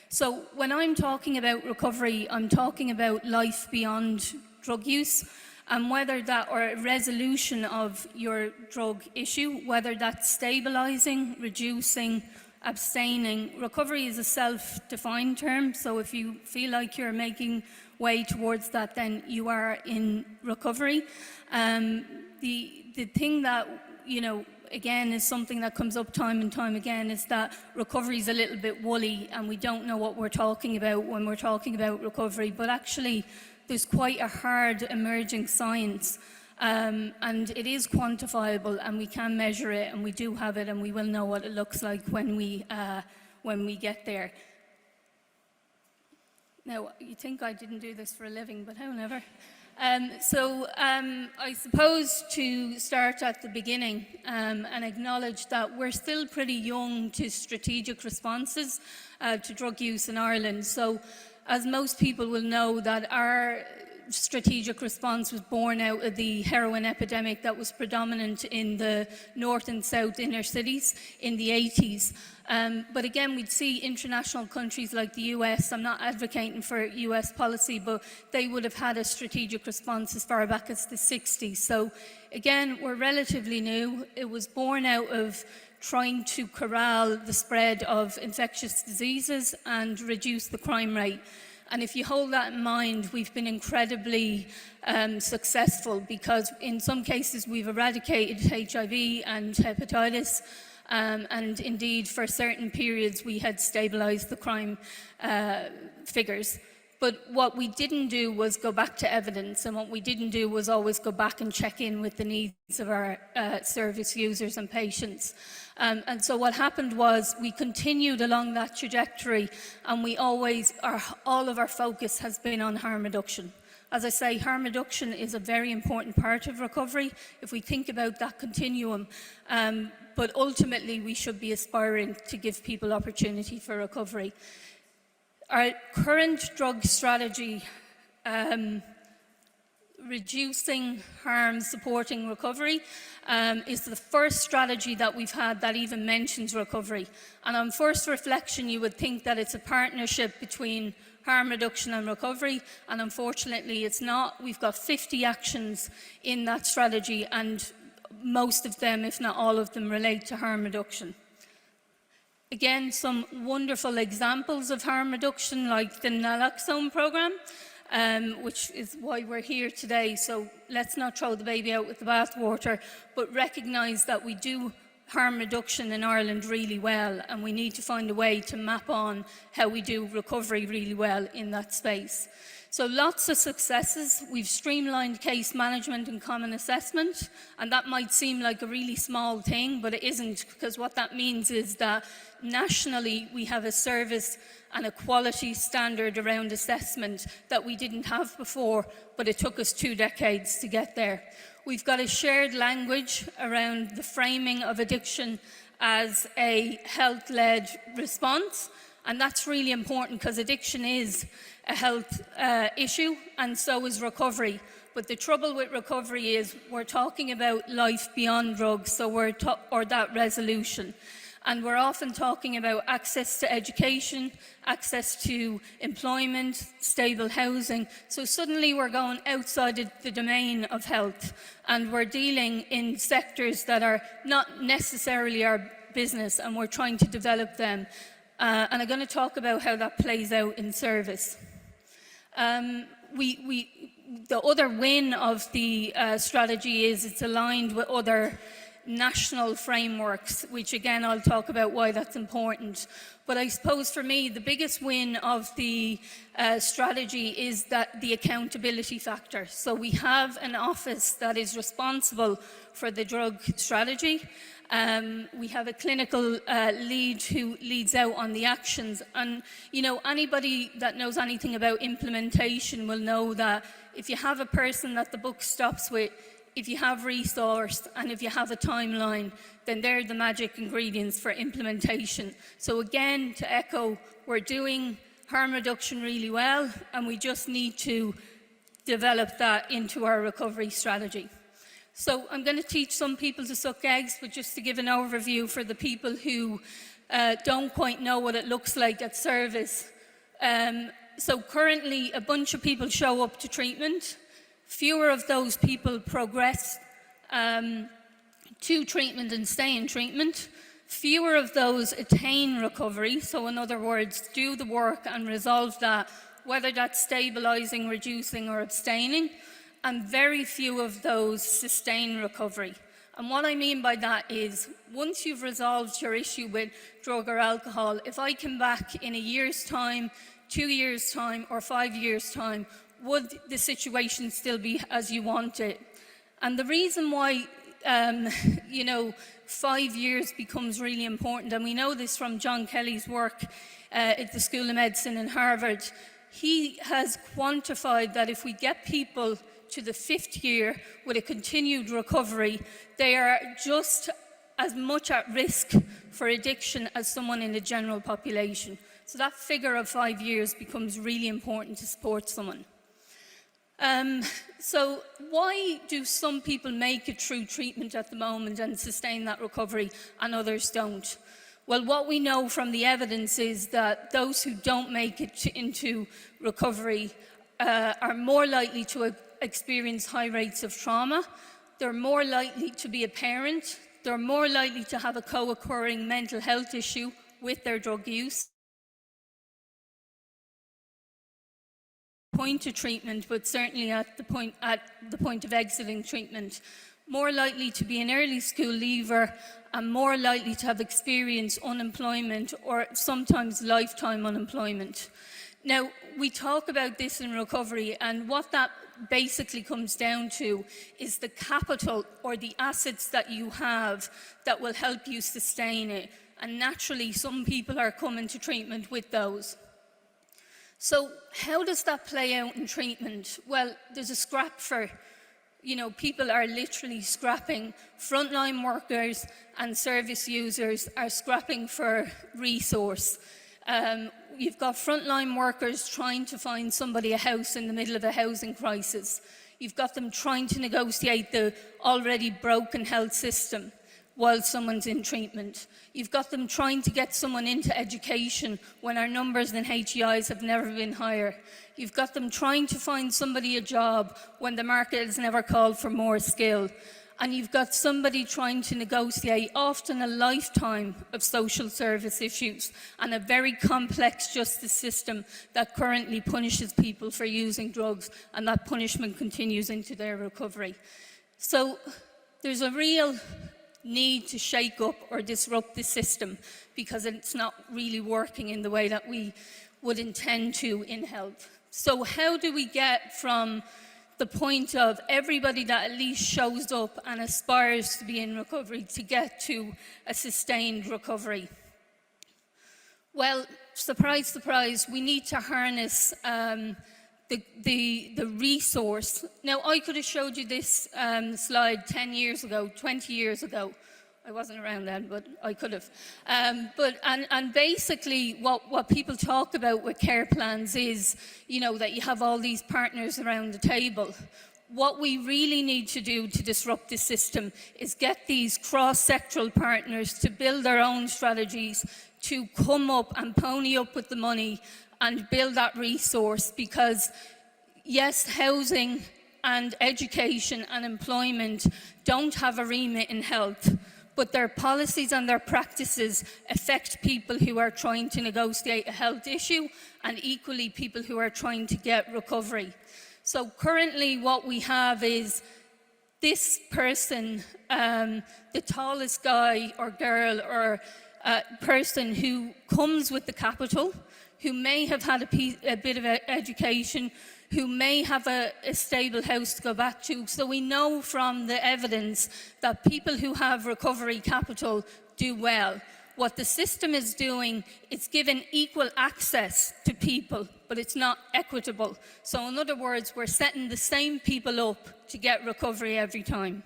So when I'm talking about recovery, I'm talking about life beyond drug use, and whether that, or a resolution of your drug issue, whether that's stabilising, reducing, abstaining. Recovery is a self-defined term, so if you feel like you're making way towards that, then you are in recovery. The thing that, you know, again, is something that comes up time and time again, is that recovery is a little bit woolly and we don't know what we're talking about when we're talking about recovery, but actually there's quite a hard emerging science, and it is quantifiable and we can measure it, and we do have it, and we will know what it looks like when we get there. Now, you think I didn't do this for a living, but however. I suppose to start at the beginning and acknowledge that we're still pretty young to strategic responses to drug use in Ireland. So as most people will know, that our strategic response was born out of the heroin epidemic that was predominant in the north and south inner cities in the 80s. But again, we'd see international countries like the US, I'm not advocating for US policy, but they would have had a strategic response as far back as the 60s. So again, we're relatively new. It was born out of trying to corral the spread of infectious diseases and reduce the crime rate. And if you hold that in mind, we've been incredibly successful, because in some cases we've eradicated HIV and hepatitis, and indeed for certain periods we had stabilised the crime figures. But what we didn't do was go back to evidence, and what we didn't do was always go back and check in with the needs of our service users and patients. And so what happened was we continued along that trajectory, and we always, all of our focus has been on harm reduction. As I say, harm reduction is a very important part of recovery if we think about that continuum. But ultimately, we should be aspiring to give people opportunity for recovery. Our current drug strategy, reducing harm, supporting recovery, is the first strategy that we've had that even mentions recovery. And on first reflection, you would think that it's a partnership between harm reduction and recovery, and unfortunately it's not. We've got 50 actions in that strategy, and most of them, if not all of them, relate to harm reduction. Again, some wonderful examples of harm reduction, like the naloxone program, which is why we're here today. So let's not throw the baby out with the bathwater, but recognise that we do harm reduction in Ireland really well, and we need to find a way to map on how we do recovery really well in that space. So lots of successes. We've streamlined case management and common assessment, and that might seem like a really small thing, but it isn't, because what that means is that nationally we have a service and a quality standard around assessment that we didn't have before, but it took us 2 decades to get there. We've got a shared language around the framing of addiction as a health-led response, and that's really important because addiction is a health issue, and so is recovery. But the trouble with recovery is we're talking about life beyond drugs, so or that resolution. And we're often talking about access to education, access to employment, stable housing. So suddenly we're going outside the domain of health, and we're dealing in sectors that are not necessarily our business, and we're trying to develop them. And I'm going to talk about how that plays out in service. The other win of the strategy is it's aligned with other national frameworks, which again I'll talk about why that's important. But I suppose for me the biggest win of the strategy is that the accountability factor. So we have an office that is responsible for the drug strategy. We have a clinical lead who leads out on the actions, and you know, anybody that knows anything about implementation will know that if you have a person that the book stops with, if you have resource, and if you have a timeline, then they're the magic ingredients for implementation. So again, to echo, we're doing harm reduction really well, and we just need to develop that into our recovery strategy. So I'm going to teach some people to suck eggs, but just to give an overview for the people who don't quite know what it looks like at service. So currently, a bunch of people show up to treatment. Fewer of those people progress to treatment and stay in treatment. Fewer of those attain recovery, so in other words, do the work and resolve that, whether that's stabilising, reducing or abstaining, and very few of those sustain recovery. And what I mean by that is, once you've resolved your issue with drug or alcohol, if I come back in a year's time, 2 years' time or 5 years' time, would the situation still be as you want it? And the reason why, 5 years becomes really important, and we know this from John Kelly's work at the School of Medicine in Harvard. He has quantified that if we get people to the 5th year with a continued recovery, they are just as much at risk for addiction as someone in the general population. So that figure of 5 years becomes really important to support someone. So why do some people make it through treatment at the moment and sustain that recovery and others don't? Well, what we know from the evidence is that those who don't make it into recovery are more likely to experience high rates of trauma. They're more likely to be a parent. They're more likely to have a co-occurring mental health issue with their drug use. Point to treatment, but certainly at the point of exiting treatment. more likely to be an early school leaver, and more likely to have experienced unemployment or sometimes lifetime unemployment. Now, we talk about this in recovery, and what that basically comes down to is the capital or the assets that you have that will help you sustain it. And naturally, some people are coming to treatment with those. So how does that play out in treatment? Well, there's a scrap for, people are literally scrapping. Frontline workers and service users are scrapping for resource. You've got frontline workers trying to find somebody a house in the middle of a housing crisis. You've got them trying to negotiate the already broken health system while someone's in treatment. You've got them trying to get someone into education when our numbers in HEIs have never been higher. You've got them trying to find somebody a job when the market has never called for more skill. And you've got somebody trying to negotiate often a lifetime of social service issues and a very complex justice system that currently punishes people for using drugs, and that punishment continues into their recovery. So there's a real need to shake up or disrupt the system because it's not really working in the way that we would intend to in health. So how do we get from the point of everybody that at least shows up and aspires to be in recovery to get to a sustained recovery? Well, surprise, surprise, we need to harness the resource. Now, I could have showed you this slide 10 years ago, 20 years ago. I wasn't around then, but I could have. And basically, what people talk about with care plans is, that you have all these partners around the table. What we really need to do to disrupt the system is get these cross-sectoral partners to build their own strategies, to come up and pony up with the money and build that resource, because yes, housing and education and employment don't have a remit in health, but their policies and their practices affect people who are trying to negotiate a health issue and equally people who are trying to get recovery. So currently what we have is this person, the tallest guy or girl or person who comes with the capital, who may have had a bit of education, who may have a stable house to go back to. So we know from the evidence that people who have recovery capital do well. What the system is doing, it's given equal access to people, but it's not equitable. So in other words, we're setting the same people up to get recovery every time.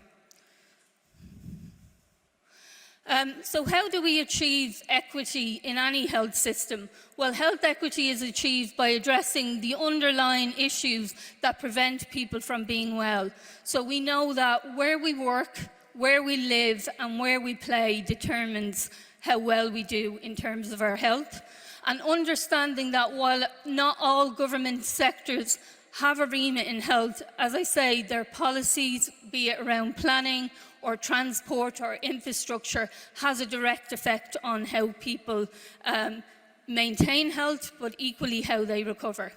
So how do we achieve equity in any health system? Well, health equity is achieved by addressing the underlying issues that prevent people from being well. So we know that where we work, where we live, and where we play determines how well we do in terms of our health. And understanding that while not all government sectors have a remit in health, as I say, their policies, be it around planning or transport or infrastructure, has a direct effect on how people maintain health, but equally how they recover.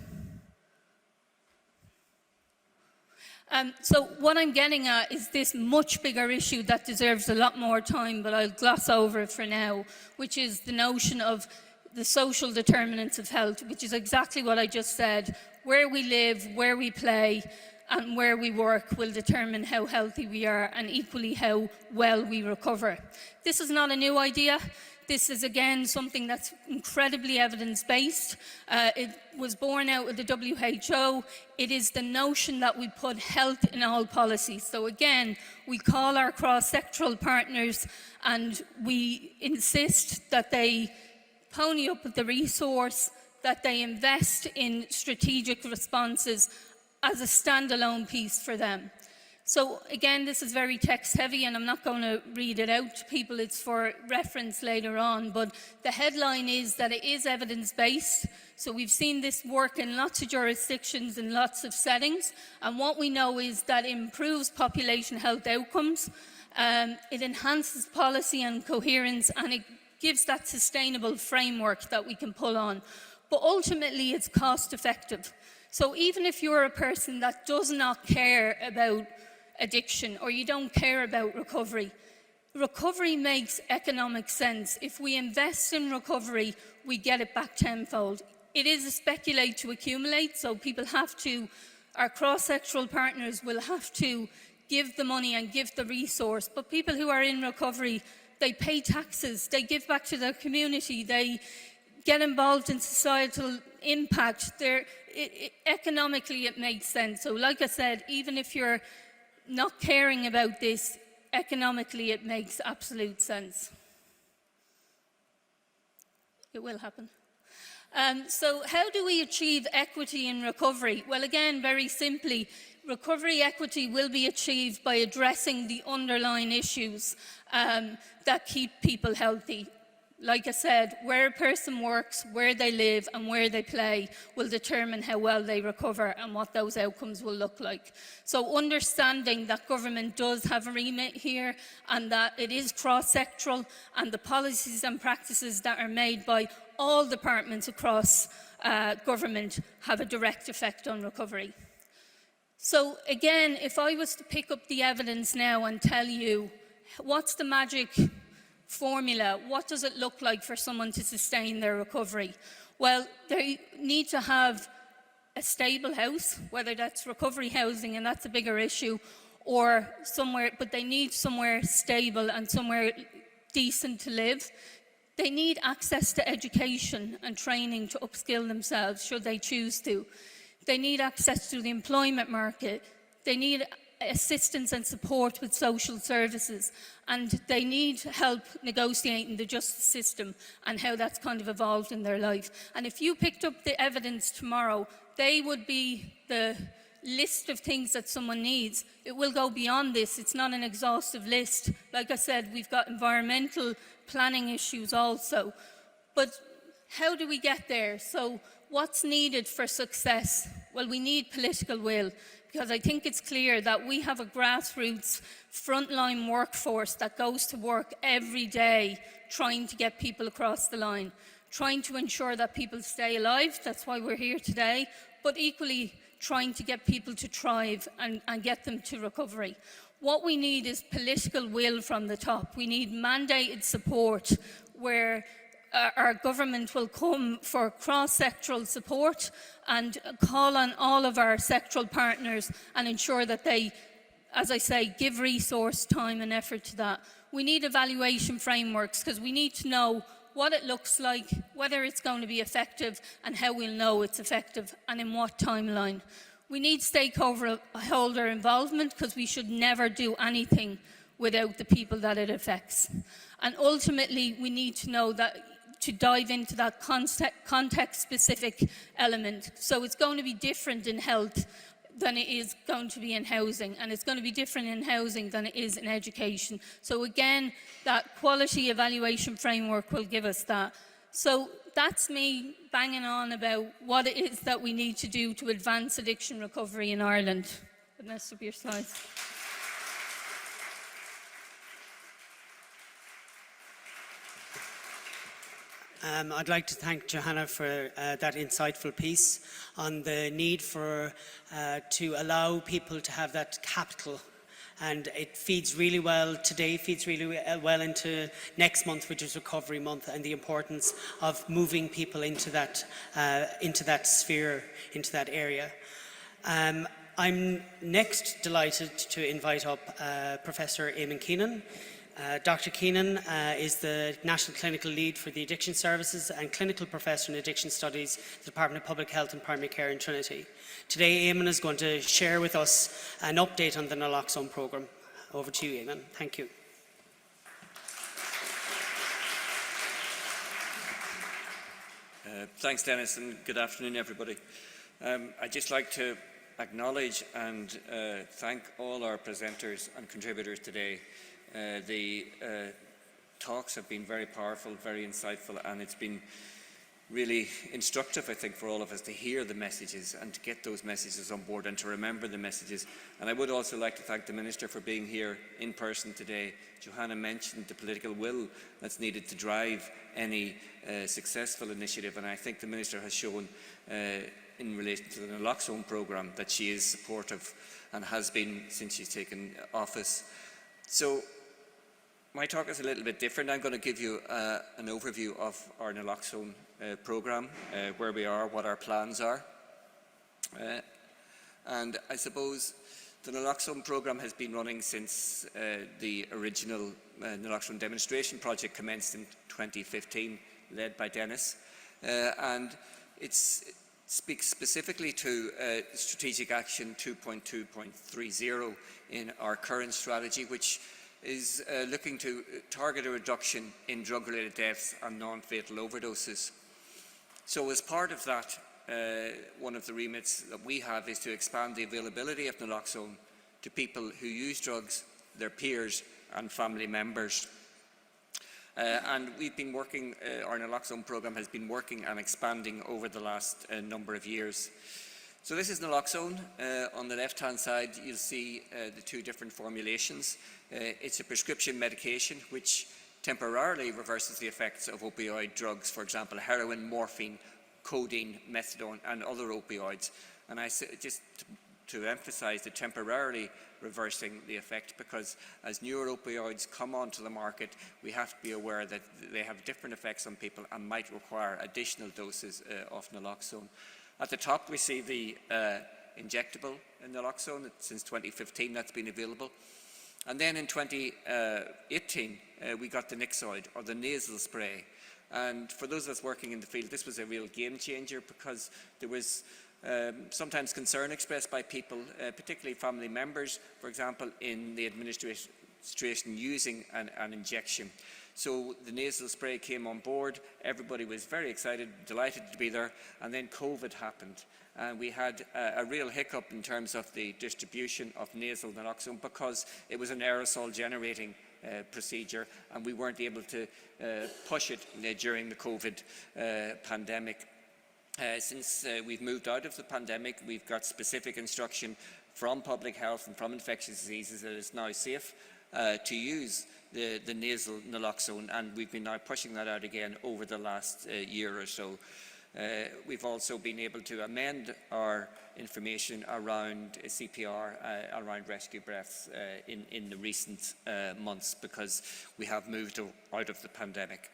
So what I'm getting at is this much bigger issue that deserves a lot more time, but I'll gloss over it for now, which is the notion of the social determinants of health, which is exactly what I just said. Where we live, where we play, and where we work will determine how healthy we are and equally how well we recover. This is not a new idea. This is, again, something that's incredibly evidence-based. It was born out of the WHO. It is the notion that we put health in all policies. So again, we call our cross-sectoral partners and we insist that they pony up with the resource, that they invest in strategic responses as a standalone piece for them. So again, this is very text heavy and I'm not going to read it out to people, it's for reference later on, but the headline is that it is evidence-based. So we've seen this work in lots of jurisdictions and lots of settings, and what we know is that it improves population health outcomes, it enhances policy and coherence, and it gives that sustainable framework that we can pull on. But ultimately it's cost effective. So even if you're a person that does not care about addiction, or you don't care about recovery. Recovery makes economic sense. If we invest in recovery, we get it back tenfold. It is a speculate to accumulate, so people have to, our cross-sectoral partners will have to give the money and give the resource, but people who are in recovery, they pay taxes, they give back to their community, they get involved in societal impact. Economically it makes sense. So like I said, even if you're not caring about this, economically it makes absolute sense. It will happen. So how do we achieve equity in recovery? Well, again, very simply, recovery equity will be achieved by addressing the underlying issues that keep people healthy. Like I said, where a person works, where they live and where they play will determine how well they recover and what those outcomes will look like. So understanding that government does have a remit here and that it is cross-sectoral, and the policies and practices that are made by all departments across government have a direct effect on recovery. So again, if I was to pick up the evidence now and tell you what's the magic formula, what does it look like for someone to sustain their recovery? Well, they need to have a stable house, whether that's recovery housing, and that's a bigger issue, or somewhere, but they need somewhere stable and somewhere decent to live. They need access to education and training to upskill themselves, should they choose to. They need access to the employment market. They need assistance and support with social services, and they need help negotiating the justice system and how that's kind of evolved in their life. And if you picked up the evidence tomorrow, they would be the list of things that someone needs. It will go beyond this. It's not an exhaustive list. Like I said, we've got environmental planning issues also. But how do we get there? So what's needed for success? Well, we need political will, because I think it's clear that we have a grassroots frontline workforce that goes to work every day trying to get people across the line, trying to ensure that people stay alive. That's why we're here today, but equally trying to get people to thrive and get them to recovery. What we need is political will from the top. We need mandated support where our government will come for cross-sectoral support and call on all of our sectoral partners and ensure that they, as I say, give resource, time and effort to that. We need evaluation frameworks because we need to know what it looks like, whether it's going to be effective and how we'll know it's effective and in what timeline. We need stakeholder involvement because we should never do anything without the people that it affects. And ultimately, we need to know that to dive into that context-specific element. So it's going to be different in health than it is going to be in housing, and it's going to be different in housing than it is in education. So again, that quality evaluation framework will give us that. So that's me banging on about what it is that we need to do to advance addiction recovery in Ireland. The next will be your slides. I'd like to thank Johanna for that insightful piece on the need for to allow people to have that capital, and it feeds really well today, feeds really well into next month, which is Recovery Month, and the importance of moving people into that sphere, into that area. I'm next delighted to invite up Professor Eamon Keenan. Dr. Keenan is the National Clinical Lead for the Addiction Services and Clinical Professor in Addiction Studies at the Department of Public Health and Primary Care in Trinity. Today, Eamon is going to share with us an update on the naloxone programme. Over to you, Eamon. Thank you. Thanks, Dennis, and good afternoon, everybody. I'd just like to acknowledge and thank all our presenters and contributors today. The talks have been very powerful, very insightful, and it's been really instructive, I think, for all of us to hear the messages and to get those messages on board and to remember the messages. And I would also like to thank the Minister for being here in person today. Johanna mentioned the political will that's needed to drive any successful initiative, and I think the Minister has shown in relation to the naloxone programme that she is supportive and has been since she's taken office. So my talk is a little bit different. I'm going to give you an overview of our naloxone programme, where we are, what our plans are. And I suppose the naloxone programme has been running since the original naloxone demonstration project commenced in 2015, led by Dennis. And it speaks specifically to Strategic Action 2.2.30 in our current strategy, which is looking to target a reduction in drug-related deaths and non-fatal overdoses. So as part of that, one of the remits that we have is to expand the availability of naloxone to people who use drugs, their peers and family members. And we've been working, our naloxone programme has been working and expanding over the last number of years. So this is naloxone. On the left-hand side, you'll see the two different formulations. It's a prescription medication which temporarily reverses the effects of opioid drugs, for example, heroin, morphine, codeine, methadone, and other opioids. And I say, just to emphasise the temporarily reversing the effect, because as newer opioids come onto the market, we have to be aware that they have different effects on people and might require additional doses of naloxone. At the top, we see the injectable naloxone. Since 2015, that's been available. And then in 2018, we got the Nixoid, or the nasal spray. And for those of us working in the field, this was a real game changer, because there was sometimes concern expressed by people, particularly family members, for example, in the administration using an injection. So the nasal spray came on board, everybody was very excited, delighted to be there, and then COVID happened. And we had a real hiccup in terms of the distribution of nasal naloxone, because it was an aerosol generating procedure, and we weren't able to push it during the COVID pandemic. Since we've moved out of the pandemic, we've got specific instruction from public health and from infectious diseases that it's now safe to use the nasal naloxone, and we've been now pushing that out again over the last year or so. We've also been able to amend our information around CPR, around rescue breaths in the recent months, because we have moved out of the pandemic.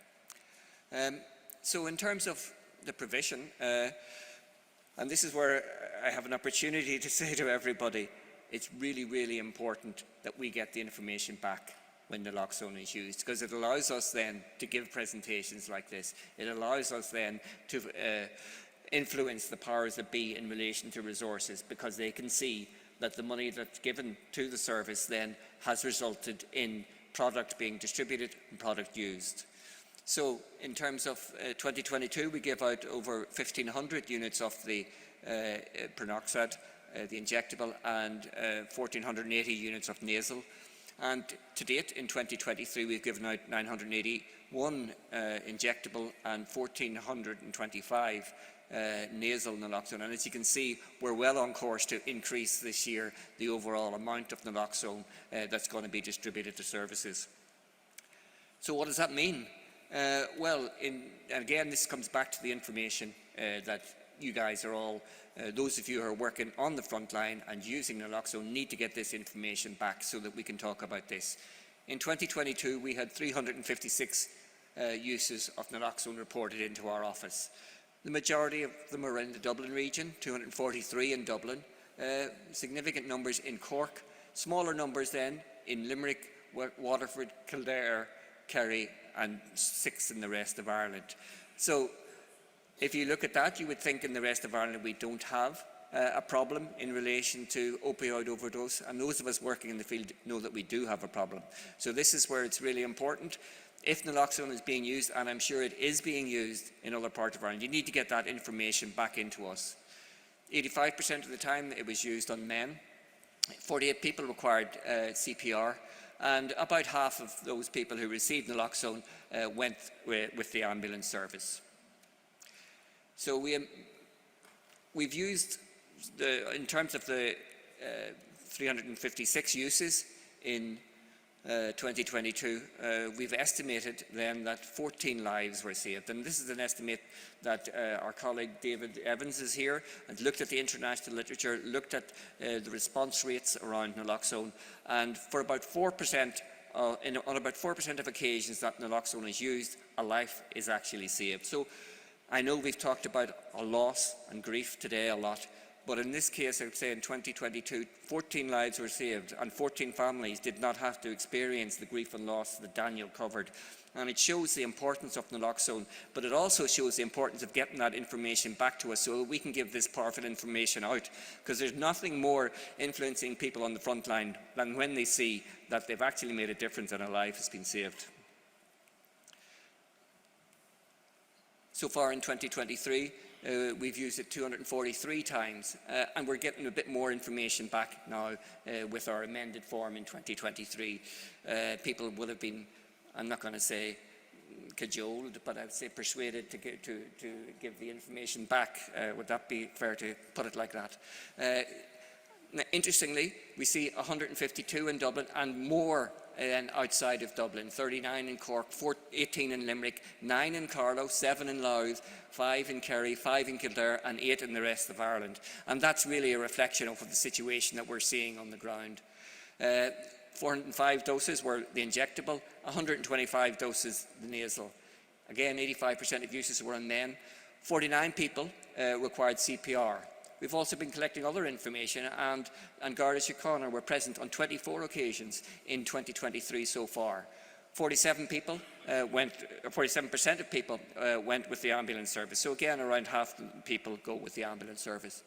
So in terms of the provision, and this is where I have an opportunity to say to everybody, it's really, really important that we get the information back when naloxone is used, because it allows us then to give presentations like this. It allows us then to influence the powers that be in relation to resources, because they can see that the money that's given to the service then has resulted in product being distributed and product used. So in terms of 2022, we gave out over 1,500 units of the prenoxad, the injectable, and 1,480 units of nasal. And to date, in 2023, we've given out 981 injectable and 1,425 nasal naloxone. And as you can see, we're well on course to increase this year the overall amount of naloxone that's going to be distributed to services. So what does that mean? Well, and again, this comes back to the information that you guys are all, those of you who are working on the front line and using naloxone, need to get this information back so that we can talk about this. In 2022, we had 356 uses of naloxone reported into our office. The majority of them are in the Dublin region, 243 in Dublin, significant numbers in Cork, smaller numbers then in Limerick, Waterford, Kildare, Kerry, and 6 in the rest of Ireland. So if you look at that, you would think in the rest of Ireland we don't have a problem in relation to opioid overdose, and those of us working in the field know that we do have a problem. So this is where it's really important. If naloxone is being used, and I'm sure it is being used in other parts of Ireland, you need to get that information back into us. 85% of the time it was used on men. 48 people required CPR, and about half of those people who received naloxone went with the ambulance service. So we've used, in terms of the 356 uses in 2022, we've estimated then that 14 lives were saved. And this is an estimate that our colleague David Evans is here and looked at the international literature, looked at the response rates around naloxone, and for about 4%, on about 4% of occasions that naloxone is used, a life is actually saved. So I know we've talked about a loss and grief today a lot, but in this case, I would say in 2022, 14 lives were saved and 14 families did not have to experience the grief and loss that Daniel covered. And it shows the importance of naloxone, but it also shows the importance of getting that information back to us so that we can give this powerful information out. Because there's nothing more influencing people on the front line than when they see that they've actually made a difference and a life has been saved. So far in 2023, we've used it 243 times, and we're getting a bit more information back now with our amended form in 2023. People would have been, I'm not going to say cajoled, but I would say persuaded to give the information back. Would that be fair to put it like that? Now, interestingly, we see 152 in Dublin and more outside of Dublin, 39 in Cork, 18 in Limerick, 9 in Carlow, 7 in Louth, 5 in Kerry, 5 in Kildare and 8 in the rest of Ireland. And that's really a reflection of the situation that we're seeing on the ground. 405 doses were the injectable, 125 doses the nasal. Again, 85% of uses were on men. 49 people required CPR. We've also been collecting other information, and Garda Síochána were present on 24 occasions in 2023 so far. 47% of people went with the ambulance service. So again, around half the people go with the ambulance service.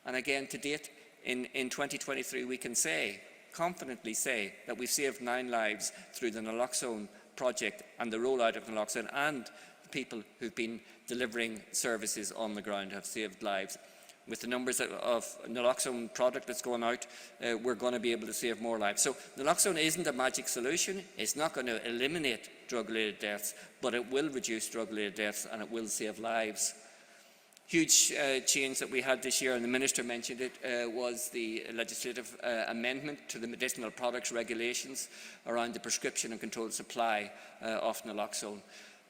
And again, to date, in 2023, we can confidently say that we've saved 9 lives through the naloxone project and the rollout of naloxone, and the people who've been delivering services on the ground have saved lives. With the numbers of naloxone product that's going out, we're going to be able to save more lives. So naloxone isn't a magic solution. It's not going to eliminate drug-related deaths, but it will reduce drug-related deaths and it will save lives. Huge change that we had this year, and the Minister mentioned it, was the legislative amendment to the medicinal products regulations around the prescription and controlled supply of naloxone.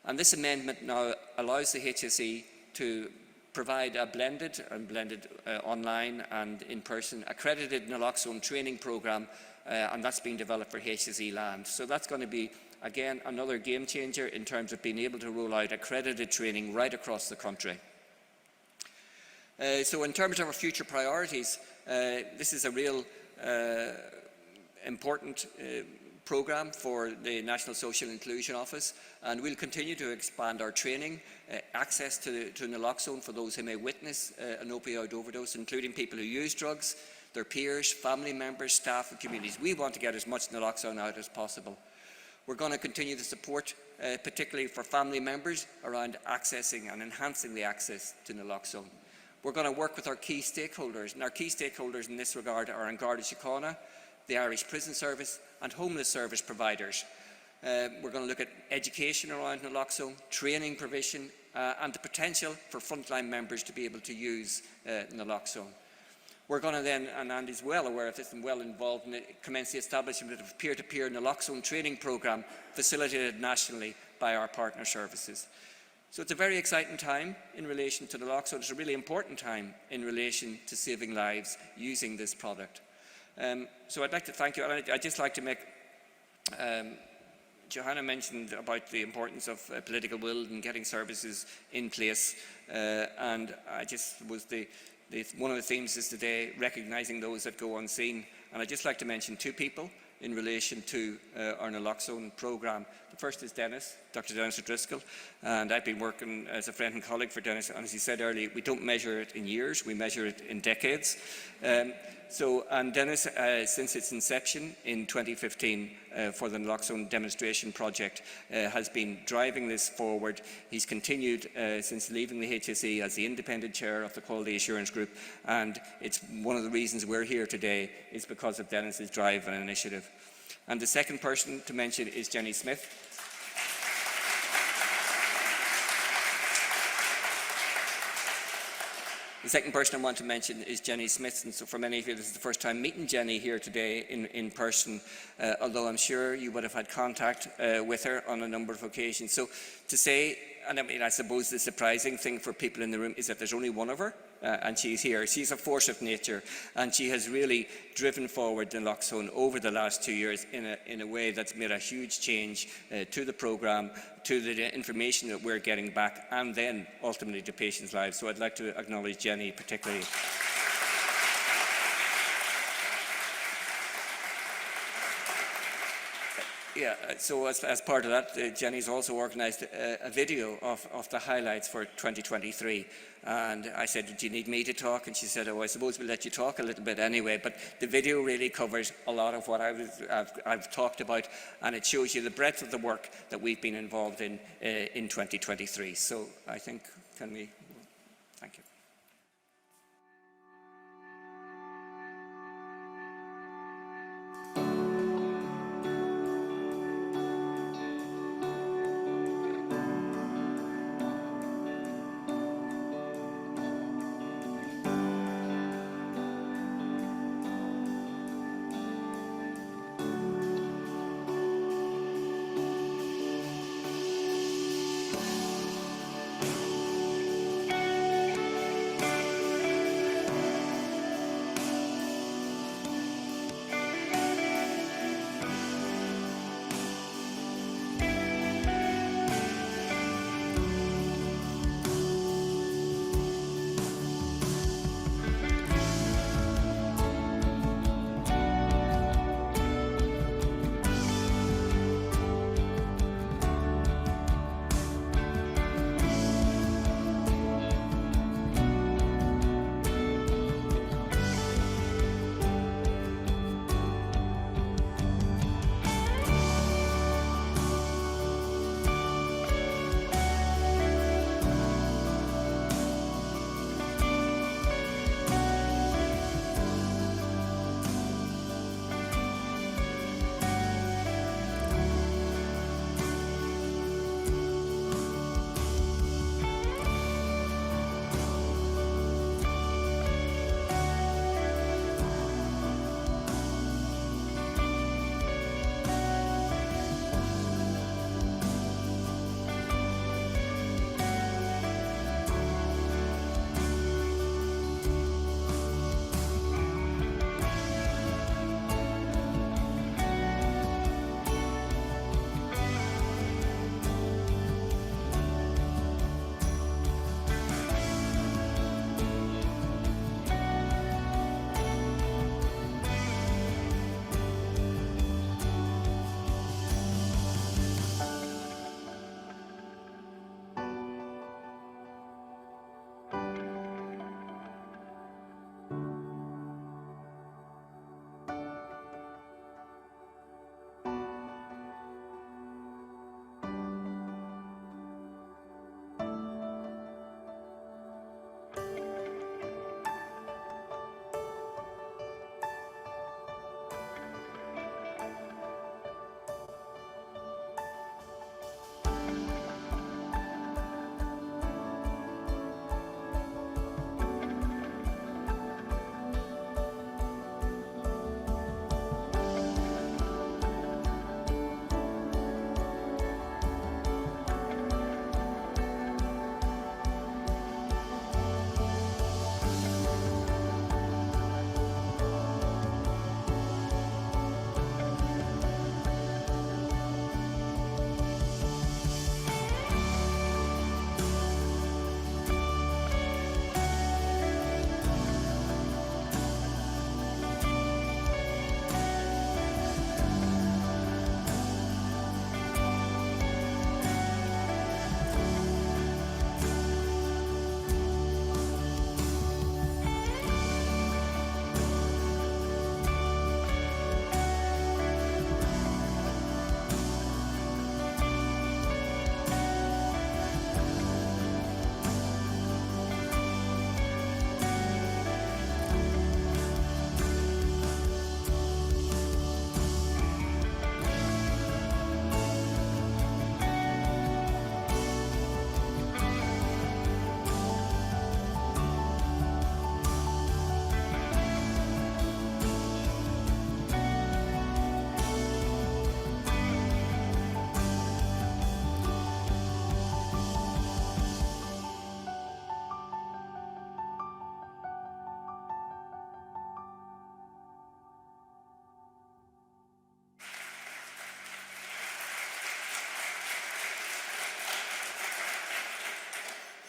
And this amendment now allows the HSE to provide a blended online and in person accredited naloxone training programme, and that's being developed for HSE land. So that's going to be, again, another game changer in terms of being able to roll out accredited training right across the country. So in terms of our future priorities, this is a real important programme for the National Social Inclusion Office, and we'll continue to expand our training, access to naloxone for those who may witness an opioid overdose, including people who use drugs, their peers, family members, staff and communities. We want to get as much naloxone out as possible. We're going to continue to support, particularly for family members, around accessing and enhancing the access to naloxone. We're going to work with our key stakeholders, and our key stakeholders in this regard are Garda Síochána, the Irish Prison Service and homeless service providers. We're going to look at education around naloxone, training provision and the potential for frontline members to be able to use naloxone. We're going to then, and Andy's well aware of this and well involved in it, commence the establishment of a peer-to-peer naloxone training programme facilitated nationally by our partner services. So it's a very exciting time in relation to naloxone. It's a really important time in relation to saving lives using this product. So I'd like to thank you, and I'd just like to make, Johanna mentioned about the importance of political will and getting services in place, and I just was one of the themes is today recognising those that go unseen, and I'd just like to mention 2 people in relation to our naloxone programme. The first is Dennis, Dr. Dennis O'Driscoll, and I've been working as a friend and colleague for Dennis, and as he said earlier, we don't measure it in years, we measure it in decades. And Dennis, since its inception in 2015 for the naloxone demonstration project, has been driving this forward. He's continued since leaving the HSE as the independent chair of the Quality Assurance Group, and it's one of the reasons we're here today is because of Dennis's drive and initiative. And the second person to mention is Jenny Smith. The second person I want to mention is Jenny Smith, and so for many of you this is the first time meeting Jenny here today in person, although I'm sure you would have had contact with her on a number of occasions. So to say, and I mean, I suppose the surprising thing for people in the room is that there's only one of her, and she's here. She's a force of nature, and she has really driven forward naloxone over the last 2 years in a way that's made a huge change to the programme, to the information that we're getting back, and then ultimately to patients' lives. So I'd like to acknowledge Jenny particularly. Yeah, so as part of that, Jenny's also organised a video of the highlights for 2023. And I said, do you need me to talk? And she said, oh, I suppose we'll let you talk a little bit anyway. But the video really covers a lot of what I've talked about, and it shows you the breadth of the work that we've been involved in 2023. So I think, can we, thank you.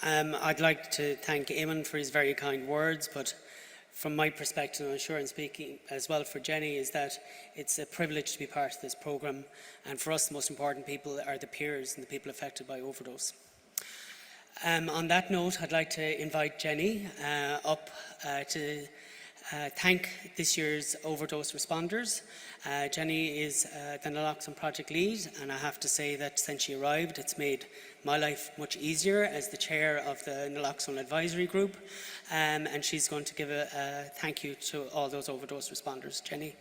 I'd like to thank Eamon for his very kind words, but from my perspective, I'm sure I'm speaking as well for Jenny, is that it's a privilege to be part of this programme, and for us the most important people are the peers and the people affected by overdose. On that note, I'd like to invite Jenny up to thank this year's overdose responders. Jenny is the naloxone project lead, and I have to say that since she arrived, it's made my life much easier as the chair of the naloxone advisory group, and she's going to give a thank you to all those overdose responders. Jenny.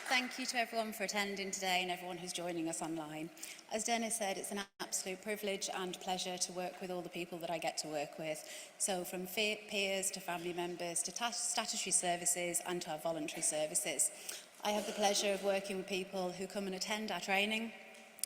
Thank you to everyone for attending today and everyone who's joining us online. As Dennis said, it's an absolute privilege and pleasure to work with all the people that I get to work with. So from peers to family members to statutory services and to our voluntary services. I have the pleasure of working with people who come and attend our training,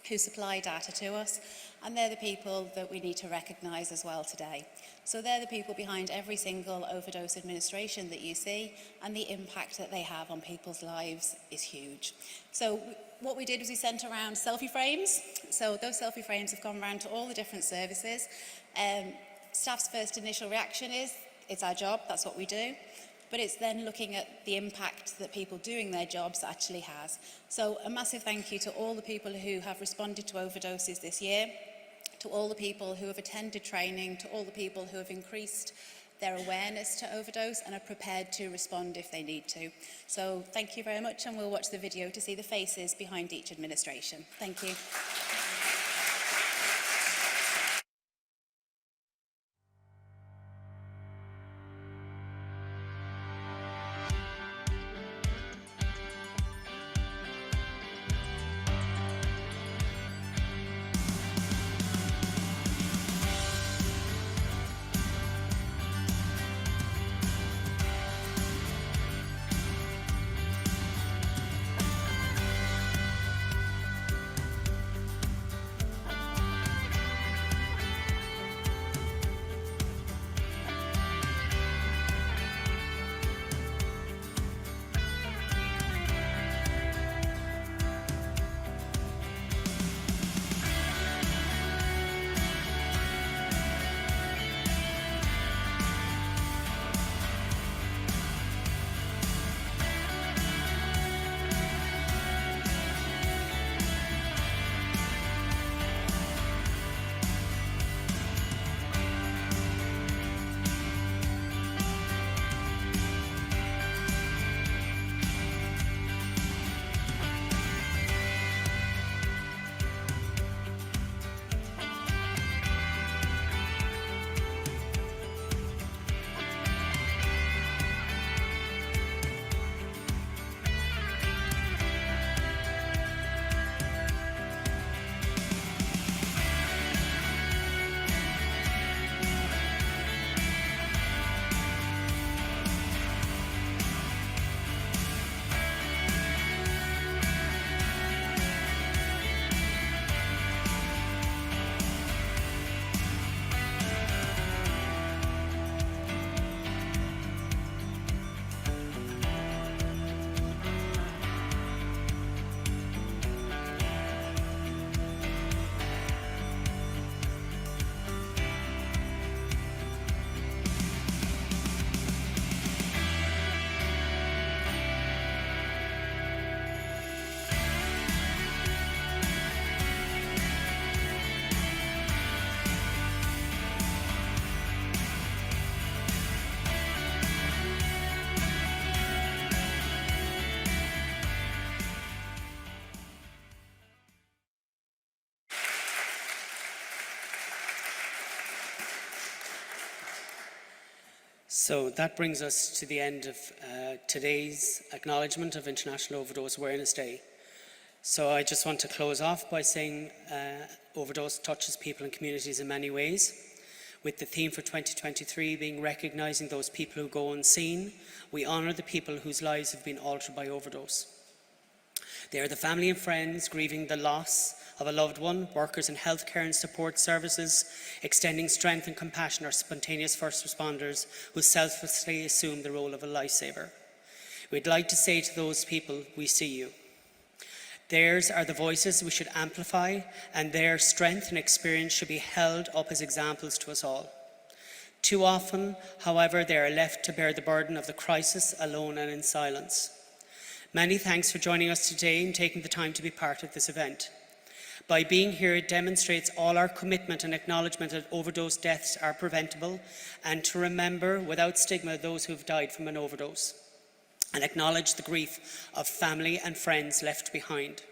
who supply data to us, and they're the people that we need to recognise as well today. So they're the people behind every single overdose administration that you see, and the impact that they have on people's lives is huge. So what we did was we sent around selfie frames. So those selfie frames have gone around to all the different services. Staff's first initial reaction is, it's our job, that's what we do. But it's then looking at the impact that people doing their jobs actually has. So a massive thank you to all the people who have responded to overdoses this year, to all the people who have attended training, to all the people who have increased their awareness to overdose and are prepared to respond if they need to. So thank you very much, and we'll watch the video to see the faces behind each administration. Thank you. So that brings us to the end of today's acknowledgement of International Overdose Awareness Day. So I just want to close off by saying overdose touches people and communities in many ways, with the theme for 2023 being recognising those people who go unseen. We honour the people whose lives have been altered by overdose. They are the family and friends grieving the loss of a loved one, workers in healthcare and support services, extending strength and compassion, are spontaneous first responders who selflessly assume the role of a lifesaver. We'd like to say to those people, we see you. Theirs are the voices we should amplify, and their strength and experience should be held up as examples to us all. Too often, however, they are left to bear the burden of the crisis alone and in silence. Many thanks for joining us today and taking the time to be part of this event. By being here, it demonstrates all our commitment and acknowledgement that overdose deaths are preventable, and to remember without stigma those who have died from an overdose, and acknowledge the grief of family and friends left behind.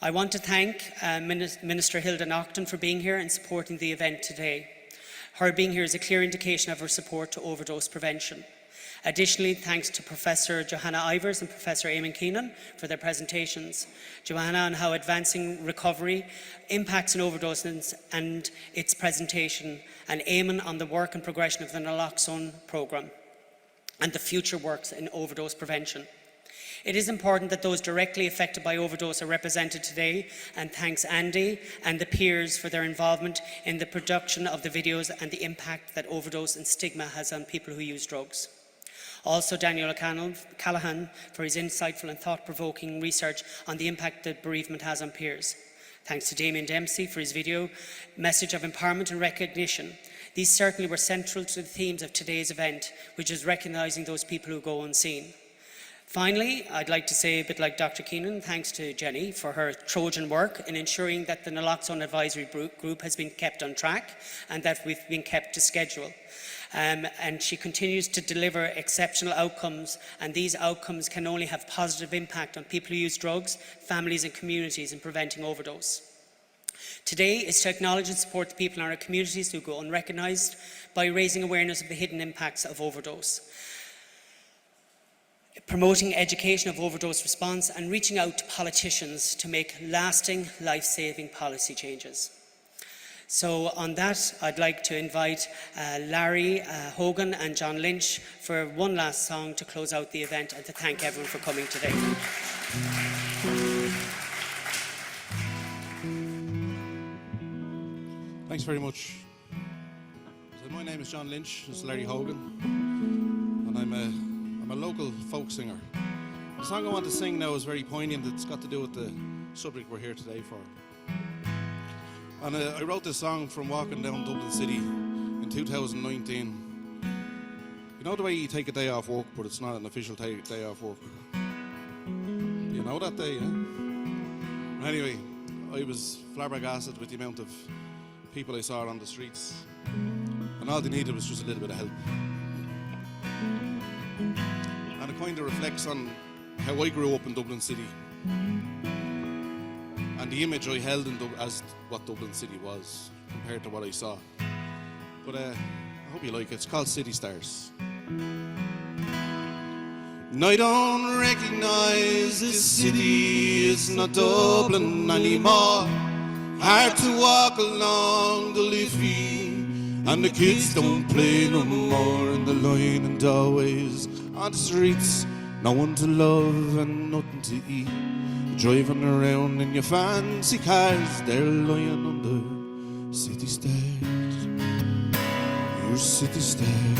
I want to thank Minister Hilda Naughton for being here and supporting the event today. Her being here is a clear indication of her support to overdose prevention. Additionally, thanks to Professor Johanna Ivers and Professor Eamon Keenan for their presentations. Johanna on how advancing recovery impacts an overdose and its presentation, and Eamon on the work and progression of the naloxone programme and the future works in overdose prevention. It is important that those directly affected by overdose are represented today, and thanks Andy and the peers for their involvement in the production of the videos and the impact that overdose and stigma has on people who use drugs. Also Daniel Callahan for his insightful and thought-provoking research on the impact that bereavement has on peers. Thanks to Damien Dempsey for his video message of empowerment and recognition. These certainly were central to the themes of today's event, which is recognising those people who go unseen. Finally, I'd like to say, a bit like Dr. Keenan, thanks to Jenny for her Trojan work in ensuring that the naloxone advisory group has been kept on track and that we've been kept to schedule. And she continues to deliver exceptional outcomes, and these outcomes can only have positive impact on people who use drugs, families and communities in preventing overdose. Today is to acknowledge and support the people in our communities who go unrecognised by raising awareness of the hidden impacts of overdose, promoting education of overdose response, and reaching out to politicians to make lasting, life-saving policy changes. So on that, I'd like to invite Larry Hogan and John Lynch for one last song to close out the event and to thank everyone for coming today. Thanks very much. So my name is John Lynch, this is Larry Hogan, and I'm a local folk singer. The song I want to sing now is very poignant. It's got to do with the subject we're here today for. And I wrote this song from walking down Dublin City in 2019. You know the way you take a day off work, but it's not an official day off work? You know that day, yeah? Anyway, I was flabbergasted with the amount of people I saw on the streets, and all they needed was just a little bit of help. And it kind of reflects on how I grew up in Dublin City and the image I held as what Dublin City was compared to what I saw. But I hope you like it. It's called City Stars. And I don't recognise this city, it's not Dublin anymore. Hard to walk along the Liffey, and the kids don't play no more in the line and doorways on the streets. No one to love and nothing to eat. Driving around in your fancy cars, they're lying under city stairs. Your city stairs.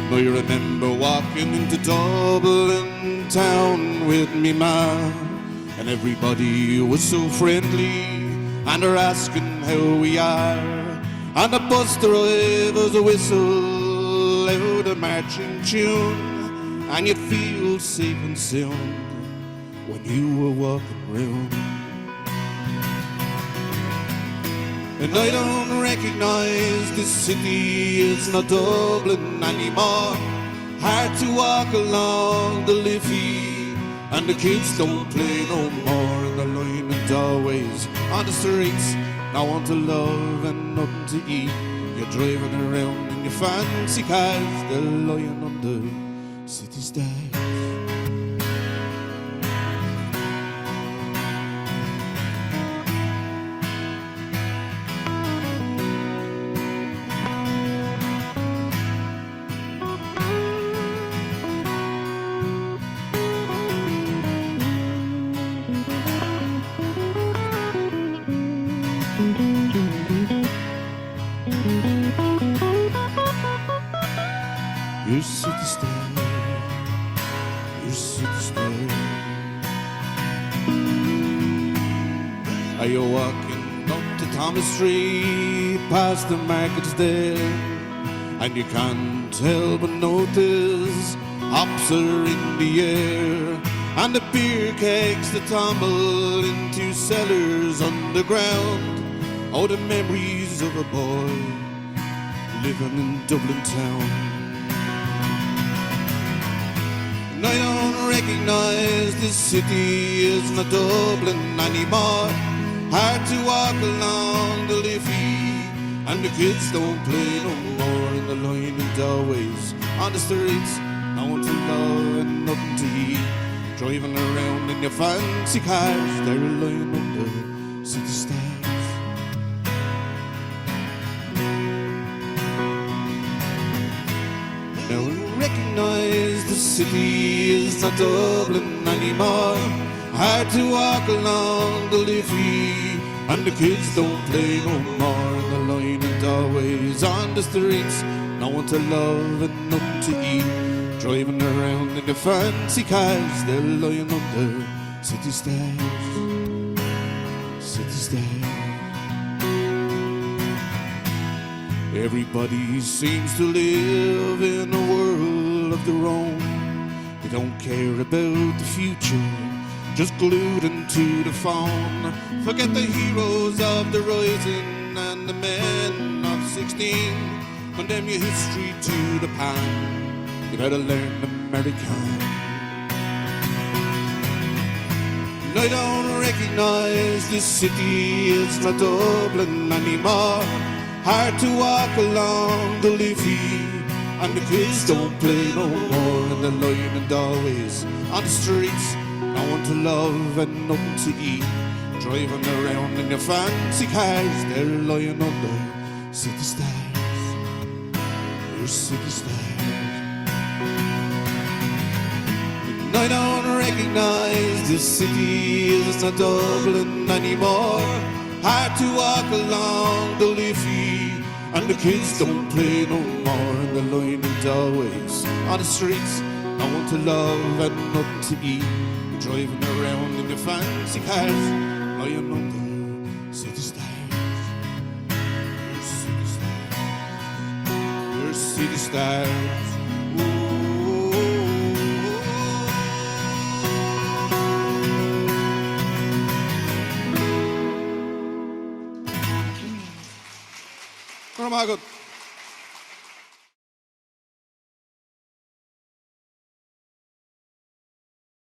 Now you remember walking into Dublin town with me man, and everybody was so friendly, and they're asking how we are. And the bus drivers whistle out a marching tune, and you'd feel safe and sound when you were walking round. And I don't recognise this city, it's not Dublin anymore. Hard to walk along the Liffey, and the kids don't play no more in the line and doorways on the streets. No one to love and nothing to eat. You're driving around in your fancy cars, they're lying under city stars. Your city stars. Are you walking up to Thomas Street, past the markets there? And you can't help but notice hops are in the air, and the beer kegs that tumble into cellars underground. Oh, the memories of a boy living in Dublin town. And I don't recognise this city is not Dublin anymore. Hard to walk along the Liffey, and the kids don't play no more in the line and doorways on the streets. No one to love and nothing to eat. Driving around in your fancy cars, they're lying under city stars. Now I recognise the city is not Dublin anymore. Hard to walk along the Liffey, and the kids don't play no more in the line and doorways on the streets. No one to love and nothing to eat. Driving around in the fancy cars, they're lying under city stars. City stars. Everybody seems to live in a world of their own. They don't care about the future, just glued into the phone. Forget the heroes of the rising and the men of 16. Condemn your history to the pan. You better learn American. And I don't recognise this city is not Dublin anymore. Hard to walk along the Liffey, and the kids don't play no more in the line and doorways on the streets. No one to love and nothing to eat. Driving around in your fancy cars, they're lying under city stars. Your city stars. And I don't recognise this city is not Dublin anymore. Hard to walk along the Liffey, and the kids don't play no more in the line and doorways on the streets. No one to love and nothing to eat. Driving around in your fancy cars, lying under city stars. Your city stars. Your city stars. Good.